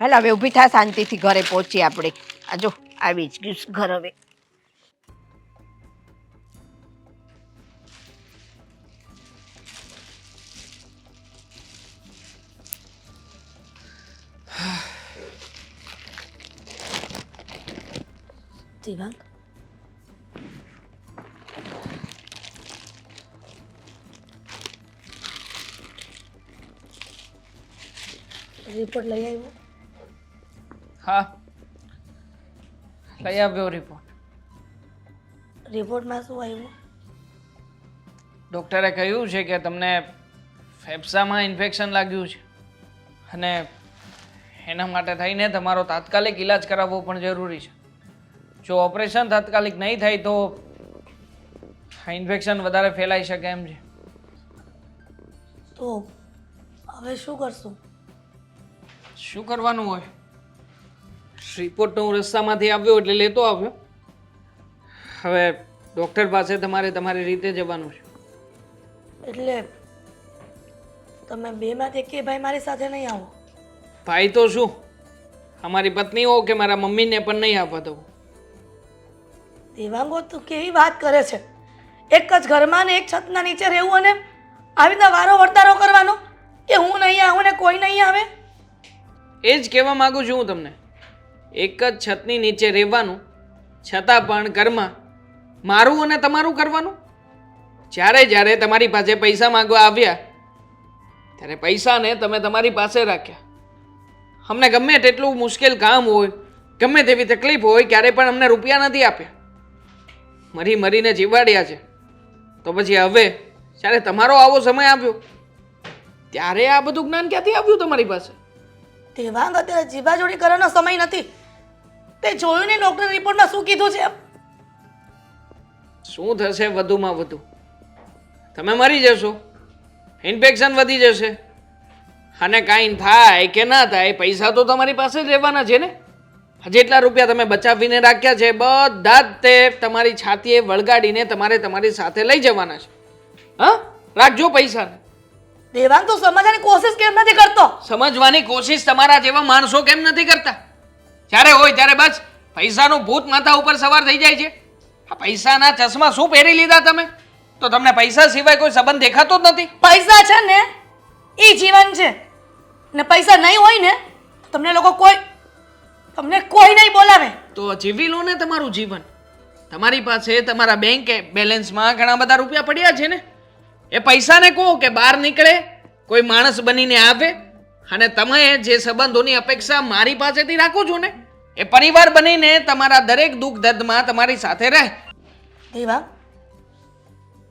હાલ હવે ઊભી થા, શાંતિથી ઘરે પહોંચી આપણે. આ જો આવી જ ગયું ઘર હવે. દિવાંગ, રિપોર્ટ લઈ આવ્યો? હા, લઈ આવ્યો રિપોર્ટ. રિપોર્ટમાં શું આવ્યું? ડૉક્ટરે કહ્યું છે કે તમને ફેફસામાં ઇન્ફેક્શન લાગ્યું છે અને એના માટે થઈને તમારો તાત્કાલિક ઈલાજ કરાવવો પણ જરૂરી છે. જો ઓપરેશન તાત્કાલિક નહીં થાય તો આ ઇન્ફેક્શન વધારે ફેલાઈ શકે એમ છે. તો હવે શું કરશું? શું કરવાનું હોય? રિપોર્ટ તો હું રસ્તામાંથી આવ્યો એટલે લેતો આવ્યો. હવે ડૉક્ટર પાસે તમારે તમારી રીતે જવાનું છે. એટલે તમે બેમાંથી એકેય ભાઈ મારી સાથે નહીં આવો? ભાઈ તો શું, અમારી પત્ની હો કે મારા મમ્મીને પણ નહીં આવવા દઉં. દેવાંગો, તું કેવી વાત કરે છે? એક જ ઘરમાં ને એક છતના નીચે રહેવું અને આવી રીતના વારો વર્તારો કરવાનો કે હું નહીં આવું ને કોઈ નહીં આવે? એ જ કહેવા માગું છું હું તમને. એક જ છતની નીચે રહેવાનું, છતાં પણ ઘરમાં મારું અને તમારું કરવાનું. જ્યારે જ્યારે તમારી પાસે પૈસા માંગવા આવ્યા ત્યારે પૈસાને તમે તમારી પાસે રાખ્યા. અમને ગમે તેટલું મુશ્કેલ કામ હોય, ગમે તેવી તકલીફ હોય, ક્યારે પણ અમને રૂપિયા નથી આપ્યા. મરી મરીને જીવાડ્યા છે. તો પછી હવે જ્યારે તમારો આવો સમય આવ્યો ત્યારે આ બધું જ્ઞાન ક્યાંથી આવ્યું તમારી પાસે? દેવાંગ, અત્યારે જીભાજોડી કરવાનો સમય નથી. તે જોયું ને ડૉક્ટર રિપોર્ટમાં શું કીધું છે? શું થશે વધુમાં વધુ? તમે મરી જશો, ઇન્ફેક્શન વધી જશે અને કાંઈ થાય કે ના થાય પૈસા તો તમારી પાસે જ રહેવાના છે ને. જેટલા રૂપિયા તમે બચાવીને રાખ્યા છે બધા જ તે તમારી છાતીએ વળગાડીને તમારે તમારી સાથે લઈ જવાના છે. હા, રાખજો પૈસાને. દેવાંગ, તું સમજવાની કોશિશ કેમ નથી કરતો? સમજવાની કોશિશ તમારા જેવા માણસો કેમ નથી કરતા? જ્યારે હોય ત્યારે બસ પૈસાનું ભૂત માથા ઉપર સવાર થઈ જાય છે. આ પૈસાના ચશ્મા શું પહેરી લીધા તમે? તો તમને પૈસા સિવાય કોઈ સંબંધ દેખાતો જ નથી. પૈસા છે ને એ જીવન છે ને પૈસા નહીં હોય ને તમને કોઈ નહીં બોલાવે. તો જીવી લો ને તમારું જીવન. તમારી પાસે તમારા બેંક બેલેન્સમાં ઘણા બધા રૂપિયા પડ્યા છે ને. એ પૈસાને કહો કે બહાર નીકળે, કોઈ માણસ બનીને આવે અને તમે જે સંબંધોની અપેક્ષા મારી પાસેથી રાખો છો ને એ પરિવાર બનીને તમારા દરેક દુઃખ દર્દમાં તમારી સાથે રહે. દેવાંગ,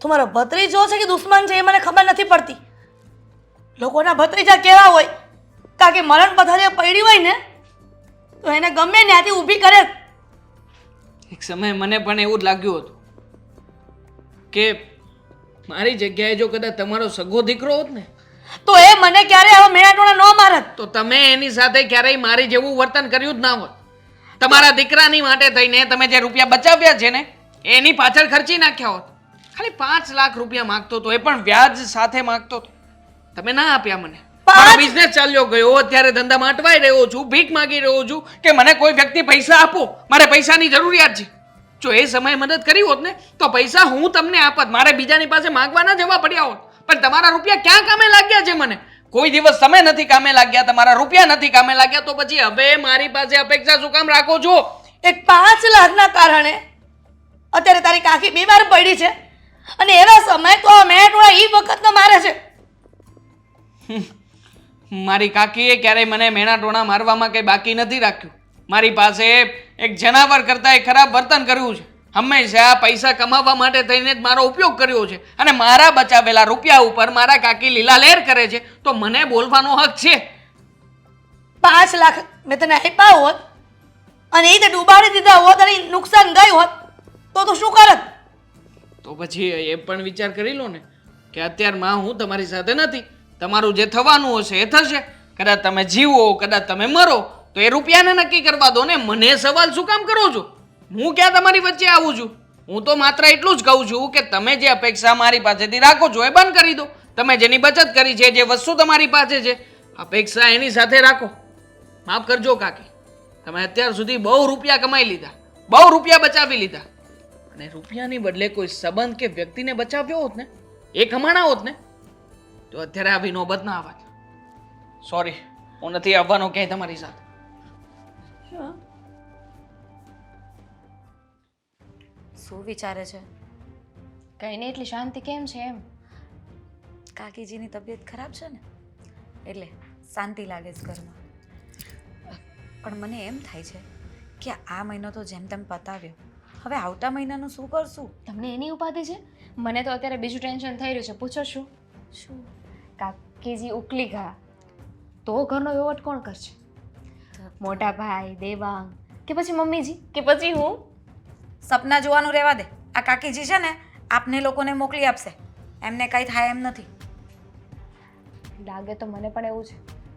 તમારો ભત્રીજો છે કે દુશ્મન છે એ મને ખબર નથી પડતી. લોકોના ભત્રીજા કેવા હોય? કારણ કે મરણ પથારીએ પડી હોય ને તો એને ગમે ત્યાંથી ઊભી કરે. એક સમયે મને પણ એવું જ લાગ્યું હતું કે મારી જગ્યાએ જો કદાચ તમારો સગો દીકરો હોત ને તો એ મને ક્યારે આવા મેળાટોણા ન મારત. તો તમે એની સાથે ક્યારેય મારી જેવું વર્તન કર્યું જ ના હોત. તમારા દીકરાની માટે થઈને તમે જે રૂપિયા બચાવ્યા છે ને એની પાછળ ખર્ચી નાખ્યા હોત. ખાલી 5 લાખ રૂપિયા માંગતો હતો, એ પણ વ્યાજ સાથે માંગતો હતો. તમે ના આપ્યા મને. મારો બિઝનેસ ચાલ્યો ગયો, અત્યારે ધંધામાં અટવાઈ રહ્યો છું, ભીખ માંગી રહ્યો છું કે મને કોઈ વ્યક્તિ પૈસા આપો, મારે પૈસાની જરૂરિયાત છે. જો એ સમયે મદદ કરી હોત ને તો પૈસા હું તમને આપત, મારે બીજાની પાસે માંગવા ના જવા પડ્યા હોત. પણ તમારા રૂપિયા ક્યાં કામે લાગ્યા છે મને? કોઈ દિવસ તમે નથી કામે લાગ્યા, તમારા રૂપિયા નથી કામે લાગ્યા, તો પછી હવે મારી પાસે અપેક્ષા શું કામ રાખો છો? એ 5 લાખના કારણે અત્યારે તારી કાકી બીમાર પડી છે અને એવા સમય તો આ મેટોળા ઈ વખતનો મારે છે. મારી કાકીએ ક્યારેય મને મેણા ટોણા મારવામાં કંઈ બાકી નથી રાખ્યું. મારી પાસે એક જનાવર કરતાં એ ખરાબ વર્તન કર્યું છે. હંમેશા પૈસા કમાવા માટે થઈને જ મારો ઉપયોગ કર્યો છે અને મારા બચાવેલા રૂપિયા ઉપર મારા કાકી લીલા લહેર કરે છે, તો મને બોલવાનો હક છે. 5 લાખ મેં તને આપ્યા હોત અને એ તે ડૂબાડી દીધા હોત અને ઈ નુકસાન ગયું હોત તો તું શું કરત? તો પછી એ પણ વિચાર કરી લો ને કે અત્યારમાં હું તમારી સાથે નથી. તમારું જે થવાનું હશે એ થશે. કદાચ તમે જીવો, કદાચ તમે મરો, તો એ રૂપિયાને નક્કી કરવા દો ને. મને સવાલ શું કામ કરો છો? હું ક્યાં તમારી વચ્ચે આવું છું? હું તો માત્ર એટલું જ કહું છું કે તમે જે અપેક્ષા મારી પાસેથી રાખો છો એ બંધ કરી દો. તમે જેની બચત કરી છે, જે વસ્તુ તમારી પાસે છે, અપેક્ષા એની સાથે રાખો. માફ કરજો કાકી, તમે અત્યાર સુધી બહુ રૂપિયા કમાઈ લીધા, બહુ રૂપિયા બચાવી લીધા, અને રૂપિયાની બદલે કોઈ સંબંધ કે વ્યક્તિને બચાવ્યો હોત ને, એ કમાણા હોત ને, તો અત્યારે આવી નોબત ના આવત. સોરી, હું નથી આવવાનો ક્યાંય તમારી સાથે. શું વિચારે છે? કંઈ નહીં, એટલી શાંતિ કેમ છે એમ? કાકીજીની તબિયત ખરાબ છે ને એટલે શાંતિ લાગે છે ઘરમાં. પણ મને એમ થાય છે કે આ મહિનો તો જેમ તેમ પતાવ્યો, હવે આવતા મહિનાનું શું કરશું? તમને એની ઉપાધિ છે? મને તો અત્યારે બીજું ટેન્શન થઈ રહ્યું છે. પૂછો શું? શું? કાકીજી ઉકલી ગયા તો ઘરનો વહીવટ કોણ કરશે? મોટા ભાઈ, દેવાંગ, કે પછી મમ્મીજી, કે પછી હું? સપના જોવાનું રહેવા દે. આ કાકીજી છે ને આપને લોકોને મોકલી આપશે, એમને કંઈ થાય એમ નથી. લાગે તો મને પણ એવું છે,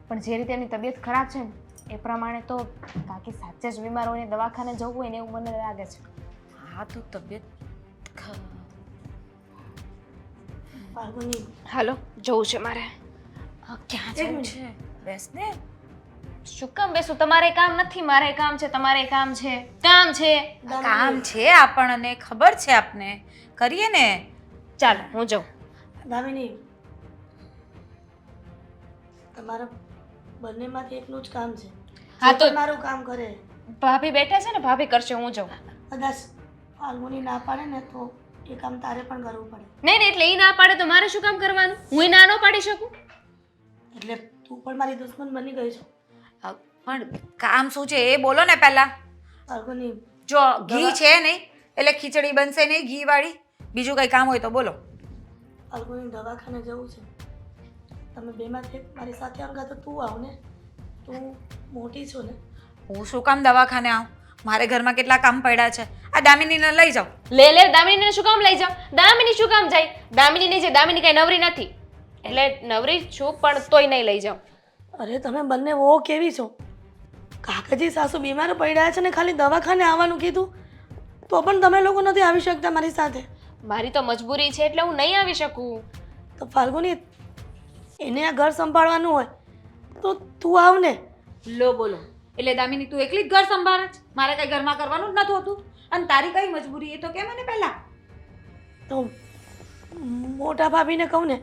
પણ જે રીતે એમની તબિયત ખરાબ છે ને એ પ્રમાણે તો કાકી સાચે જ બીમાર હોય ને દવાખાને જવું હોય ને એવું મને લાગે છે. હા તો તબિયત ફાલ્ગુની, હાલો, જવું છે મારે. ક્યાં જવું છે? બેસ ને. શું કામ બેસું? તમારે કામ નથી, મારે કામ છે. તમારે કામ છે, કામ છે. કામ છે આપણને, ખબર છે આપને, કરીએ ને. ચાલો હું જાઉં. દામિની, તમારા બંનેમાંથી એકનું જ કામ છે. હા તો મારું કામ કરે. ભાભી બેઠા છે ને, ભાભી કરશે, હું જાઉં. કદાચ ફાલ્ગુની ના પાડે ને તો એ કામ તારે પણ કરવું પડે. નહીં નહીં, એટલે એ ના પાડે તો મારે શું કામ કરવાનું? હું ના ન પાડી શકું? એટલે તું પણ મારી દુશ્મન બની ગઈ છો. પણ કામ શું છે એ બોલો ને પહેલા. ફાલ્ગુની, જો ઘી છે નહીં એટલે ખીચડી બનશે નહીં ઘી વાળી. બીજું કઈ કામ હોય તો બોલો. ફાલ્ગુની દવાખાને જવું છે. તમે બેમાંથી એક મારી સાથે આવ તો તું આવ ને. તું મોટી છો ને. હું શું કામ દવાખાને આવું? મારે ઘરમાં કેટલા કામ પડ્યા છે. આ દામિનીને લઈ જાઓ. લે લે, દામિનીને શું કામ લઈ જાવ? દામિની શું કામ જાય? દામિની નહીં જાય, દામિની કઈ નવરી નથી. એટલે નવરી છું પણ તોય નહીં લઈ જાઉં. અરે તમે બંને વો કેવી છો? કાકાજી સાસુ બીમાર પડ્યા છે ને ખાલી દવાખાને આવવાનું કીધું તો પણ તમે લોકો નથી આવી શકતા મારી સાથે. મારી તો મજબૂરી છે એટલે હું નહીં આવી શકું. તો ફાલ્ગુની, એને આ ઘર સંભાળવાનું હોય તો તું આવ ને. લો બોલો. એટલે દામિની તું એકલી જ ઘર સંભાળે છે? મારે કઈ ઘરમાં કરવાનું જ નતું હોતું? અને તારી કઈ મજબૂરી એ તો કે મને પહેલા. તો મોટા ભાભીને કહું ને.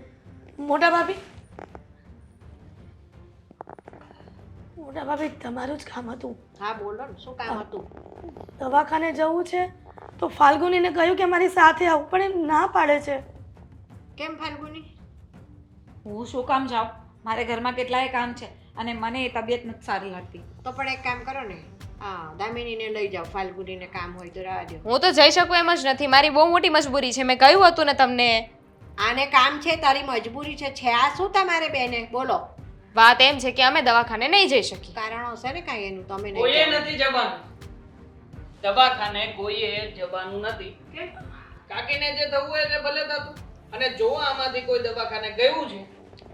મોટા ભાભી, મોટા ભાભી તમારું જ કામ હતું. હા બોલો ને, શું કામ હતું? દવાખાને જવું છે તો ફાલ્ગુનીને કહ્યું કે મારી સાથે આવું, પણ એ ના પાડે છે. કેમ ફાલ્ગુની? હું શું કામ જાઉં? મારે ઘરમાં કેટલાય કામ છે અને મને એ તબિયત નથી સારી લાગતી. તો પણ એક કામ કરો ને, હા દામિનીને લઈ જાઓ. ફાલ્ગુનીને કામ હોય તો રહેવા દો. હું તો જઈ શકું એમ જ નથી. મારી બહુ મોટી મજબૂરી છે. મેં કહ્યું હતું ને તમને. આને કામ છે, તારી મજબૂરી છે. આ શું તમારે બેને? બોલો. વાત એમ છે કે અમે દવાખાને નહીં જઈ શકીએ. કારણ હશે ને કાંઈ એનું, તમે નહીં કોઈએ જાઓ. નથી જવાનું દવાખાને, કોઈએ જવાનું નથી. કાકીને જે થવું હોય તે ભલે થતું. અને જો આમાંથી કોઈ દવાખાને ગયું છે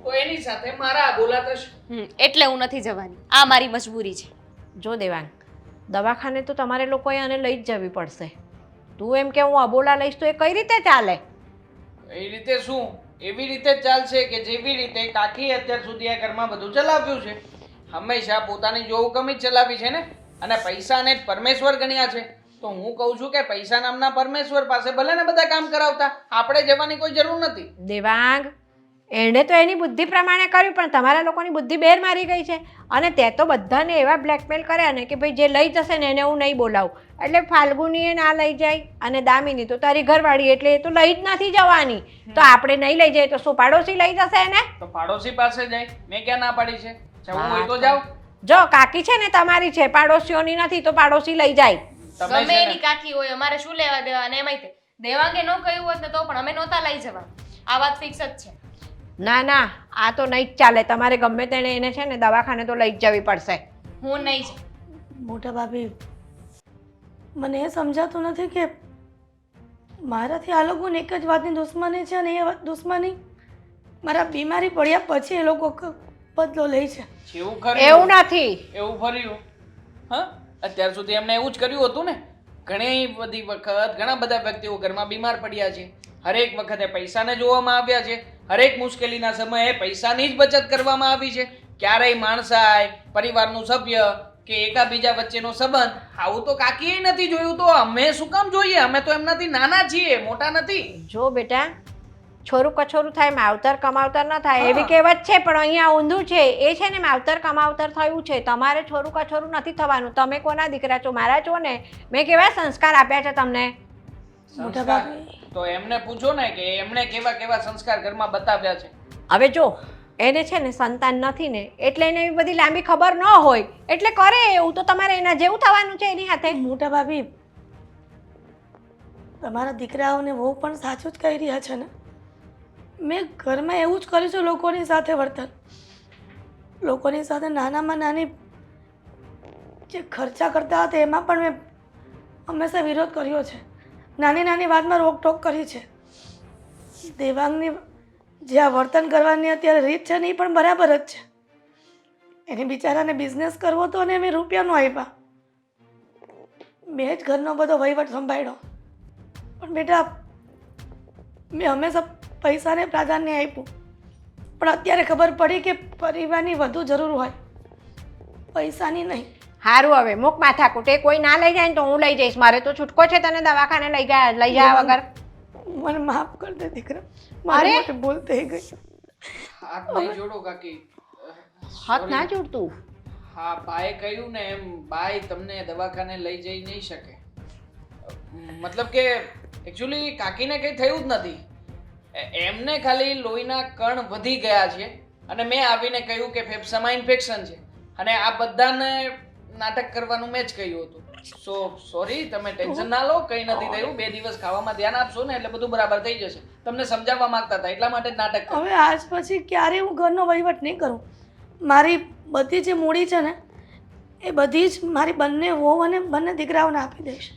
તો એની સાથે મારા બોલા થશે. એટલે હું નથી જવાની. આ મારી મજબૂરી છે. જો દેવાંગ, દવાખાને તો તમારે લોકોએ આને લઈ જ જવી પડશે. તું એમ કે હું અબોલા લઈશ તો એ કઈ રીતે ચાલે? એ રીતે શું? એવી રીતે જ ચાલશે કે જેવી રીતે કાકી અત્યાર સુધી આ ઘરમાં બધું ચલાવ્યું છે. હંમેશા પોતાની જો હુકમ જ ચલાવી છે ને, અને પૈસાને જ પરમેશ્વર ગણ્યા છે. તો હું કહું છું કે પૈસા નામના પરમેશ્વર પાસે ભલે ને બધા કામ કરાવતા, આપણે જવાની કોઈ જરૂર નથી. દેવાંગ, એણે તો એની બુદ્ધિ પ્રમાણે કર્યું, પણ તમારા લોકોની બુદ્ધિ બેર મારી ગઈ છે. અને તે તો બધાને એવા બ્લેકમેલ કર્યા ને કે ભાઈ જે લઈ જશે ને એને હું નહીં બોલાવું. એટલે ફાલ્ગુનીએ ના લઈ જાય અને દામિની તો તારી ઘરવાળી, એટલે એ તો લઈ જ નથી જવાની. તો આપણે નહીં લઈ જઈએ તો શું પાડોશી લઈ જશે એને? તો પાડોશી પાસે જાય, મેં ક્યાં ના પાડી છે? જવું હોય તો જાઓ. જો કાકી છે ને તમારી છે, પાડોશીઓની નથી, તો પાડોશી લઈ જાય. તમે ગમે છે એની ને, કાકી હોય, અમારે શું લેવા દેવા? અને એમાંય તે દેવાંગે ન કહ્યું હોત ને તો પણ અમે નહોતા લઈ જવા. આ વાત ફિક્સ જ છે. ના ના, આ તો નહીં જ ચાલે. તમારે ગમે તેણે એને છે ને દવાખાને તો લઈ જ જવી પડશે. હું નહીં જાઉં. મોટા ભાભી, મને એ સમજાતું નથી કે મારાથી આ લોકોને એક જ વાતની દુશ્મની છે, અને એ દુશ્મની મારા બીમારી પડ્યા પછી એ લોકો બદલો લે છે. જેવું ખરું એવું નથી. એવું ફર્યું. હા, અત્યાર સુધી એમને એવું જ કર્યું હતું ને. ઘણી બધી વખત ઘણા બધા વ્યક્તિઓ ઘરમાં બીમાર પડ્યા છે. હરેક વખતે પૈસાને જોવામાં આવ્યા છે. હરેક મુશ્કેલીના સમયે પૈસાની જ બચત કરવામાં આવી છે. ક્યારેય માણસાય, પરિવારનું સભ્ય કે એકાબીજા વચ્ચેનો સંબંધ આવું તો કાકીએ નથી જોયું. તો અમે શું કામ જોઈએ? અમે તો એમનાથી નાના છીએ, મોટા નથી. જો બેટા, છોરું કછોરું થાય, માવતર કમાવતર ન થાય એવી કહેવત છે, પણ અહીંયા ઊંધું છે. એ છે ને માવતર કમાવતર થયું છે. તમારે છોરું કછોરું નથી થવાનું. તમે કોના દીકરા છો? મારા છો ને. મેં કેવા સંસ્કાર આપ્યા છે તમને? મોટા સંસ્કાર ભાભી, તો એમને પૂછો ને કે એમણે કેવા કેવા સંસ્કાર ઘરમાં બતાવ્યા છે. હવે જો, એને છે ને સંતાન નથી ને, એટલે એને એવી બધી લાંબી ખબર ન હોય, એટલે કરે એવું. તો તમારે એના જેવું થવાનું છે એની હાથે. મોટા ભાભી, તમારા દીકરાઓને વહુ પણ સાચું જ કહી રહ્યા છે ને. મેં ઘરમાં એવું જ કર્યું છે લોકોની સાથે વર્તન. લોકોની સાથે નાનામાં નાની જે ખર્ચા કરતા હતા એમાં પણ મેં હંમેશા વિરોધ કર્યો છે. નાની નાની વાતમાં રોકટોક કરી છે. દેવાંગની જે આ વર્તન કરવાની અત્યારે રીત છે ને એ પણ બરાબર જ છે. એને બિચારાને બિઝનેસ કરવો હતો અને મેં રૂપિયાનો આપ્યા. મેં જ ઘરનો બધો વહીવટ સંભાળ્યો. પણ બેટા, મેં હંમેશા પૈસાને પ્રાધાન્ય આપ્યું. પણ અત્યારે ખબર પડી કે પરિવારની વધુ જરૂર હોય, પૈસાની નહીં. સારું, હવે મૂક માથાકૂટ. એ કોઈ ના લઈ જાય ને તો હું લઈ જઈશ. મારે તો છૂટકો છે તને દવાખાને લઈ જવા વગર. મને માફ કર દે દીકરા, મારી માટે ભૂલ થઈ ગઈ. હાથ નહીં જોડો કાકી. હાથ ના જોડતું. હા, બાએ કહ્યું ને એમ, બાઈ તમને દવાખાને લઈ જઈ નહીં શકે. મતલબ કે એકચ્યુઅલી કાકીને કંઈ થયું જ નથી. એમને ખાલી લોહીના કણ વધી ગયા છે. અને મેં આવીને કહ્યું કે ફેફસામાં ઇન્ફેક્શન છે, અને આ બધાને નાટક કરવાનું મેં જ કહ્યું હતું. સો સોરી, તમે ટેન્શન ના લો, કંઈ નથી થયું. 2 દિવસ ખાવામાં ધ્યાન આપશો ને એટલે બધું બરાબર થઈ જશે. તમને સમજાવવા માંગતા હતા એટલા માટે જ નાટક કર્યું. હવે આજ પછી ક્યારેય હું ઘરનો વહીવટ નહીં કરું. મારી બધી જે મૂડી છે ને એ બધી જ મારી બંને વહુ અને બંને દીકરાઓને આપી દઈશ.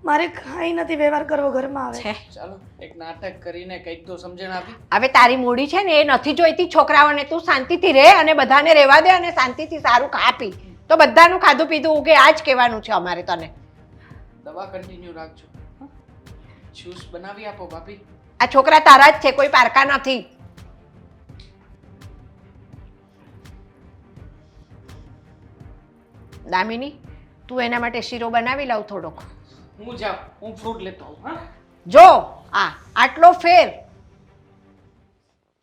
મારે કાંઈ નથી વ્યવહાર કરવો ઘરમાં. આવે ચાલો, એક નાટક કરીને કંઈક તો સમજણ આપી. હવે તારી મૂડી છે ને એ નથી જોઈતી છોકરાઓને. તું શાંતિથી રહે અને બધાને રહેવા દે અને શાંતિથી સારું ખા પી. તો બધાનું ખાધું પીધું ઉગે. આ જ કહેવાનું છે અમારે તને. દવા કન્ટિન્યુ રાખજો. જ્યુસ બનાવી આપો ભાભી. આ છોકરા તારા જ છે, કોઈ પારકા નથી. દામિની, તું એના માટે શીરો બનાવી લાવ થોડોક. હું જાઉં, હું ફ્રૂટ લેતો આવું. હા, જો આટલો ફેર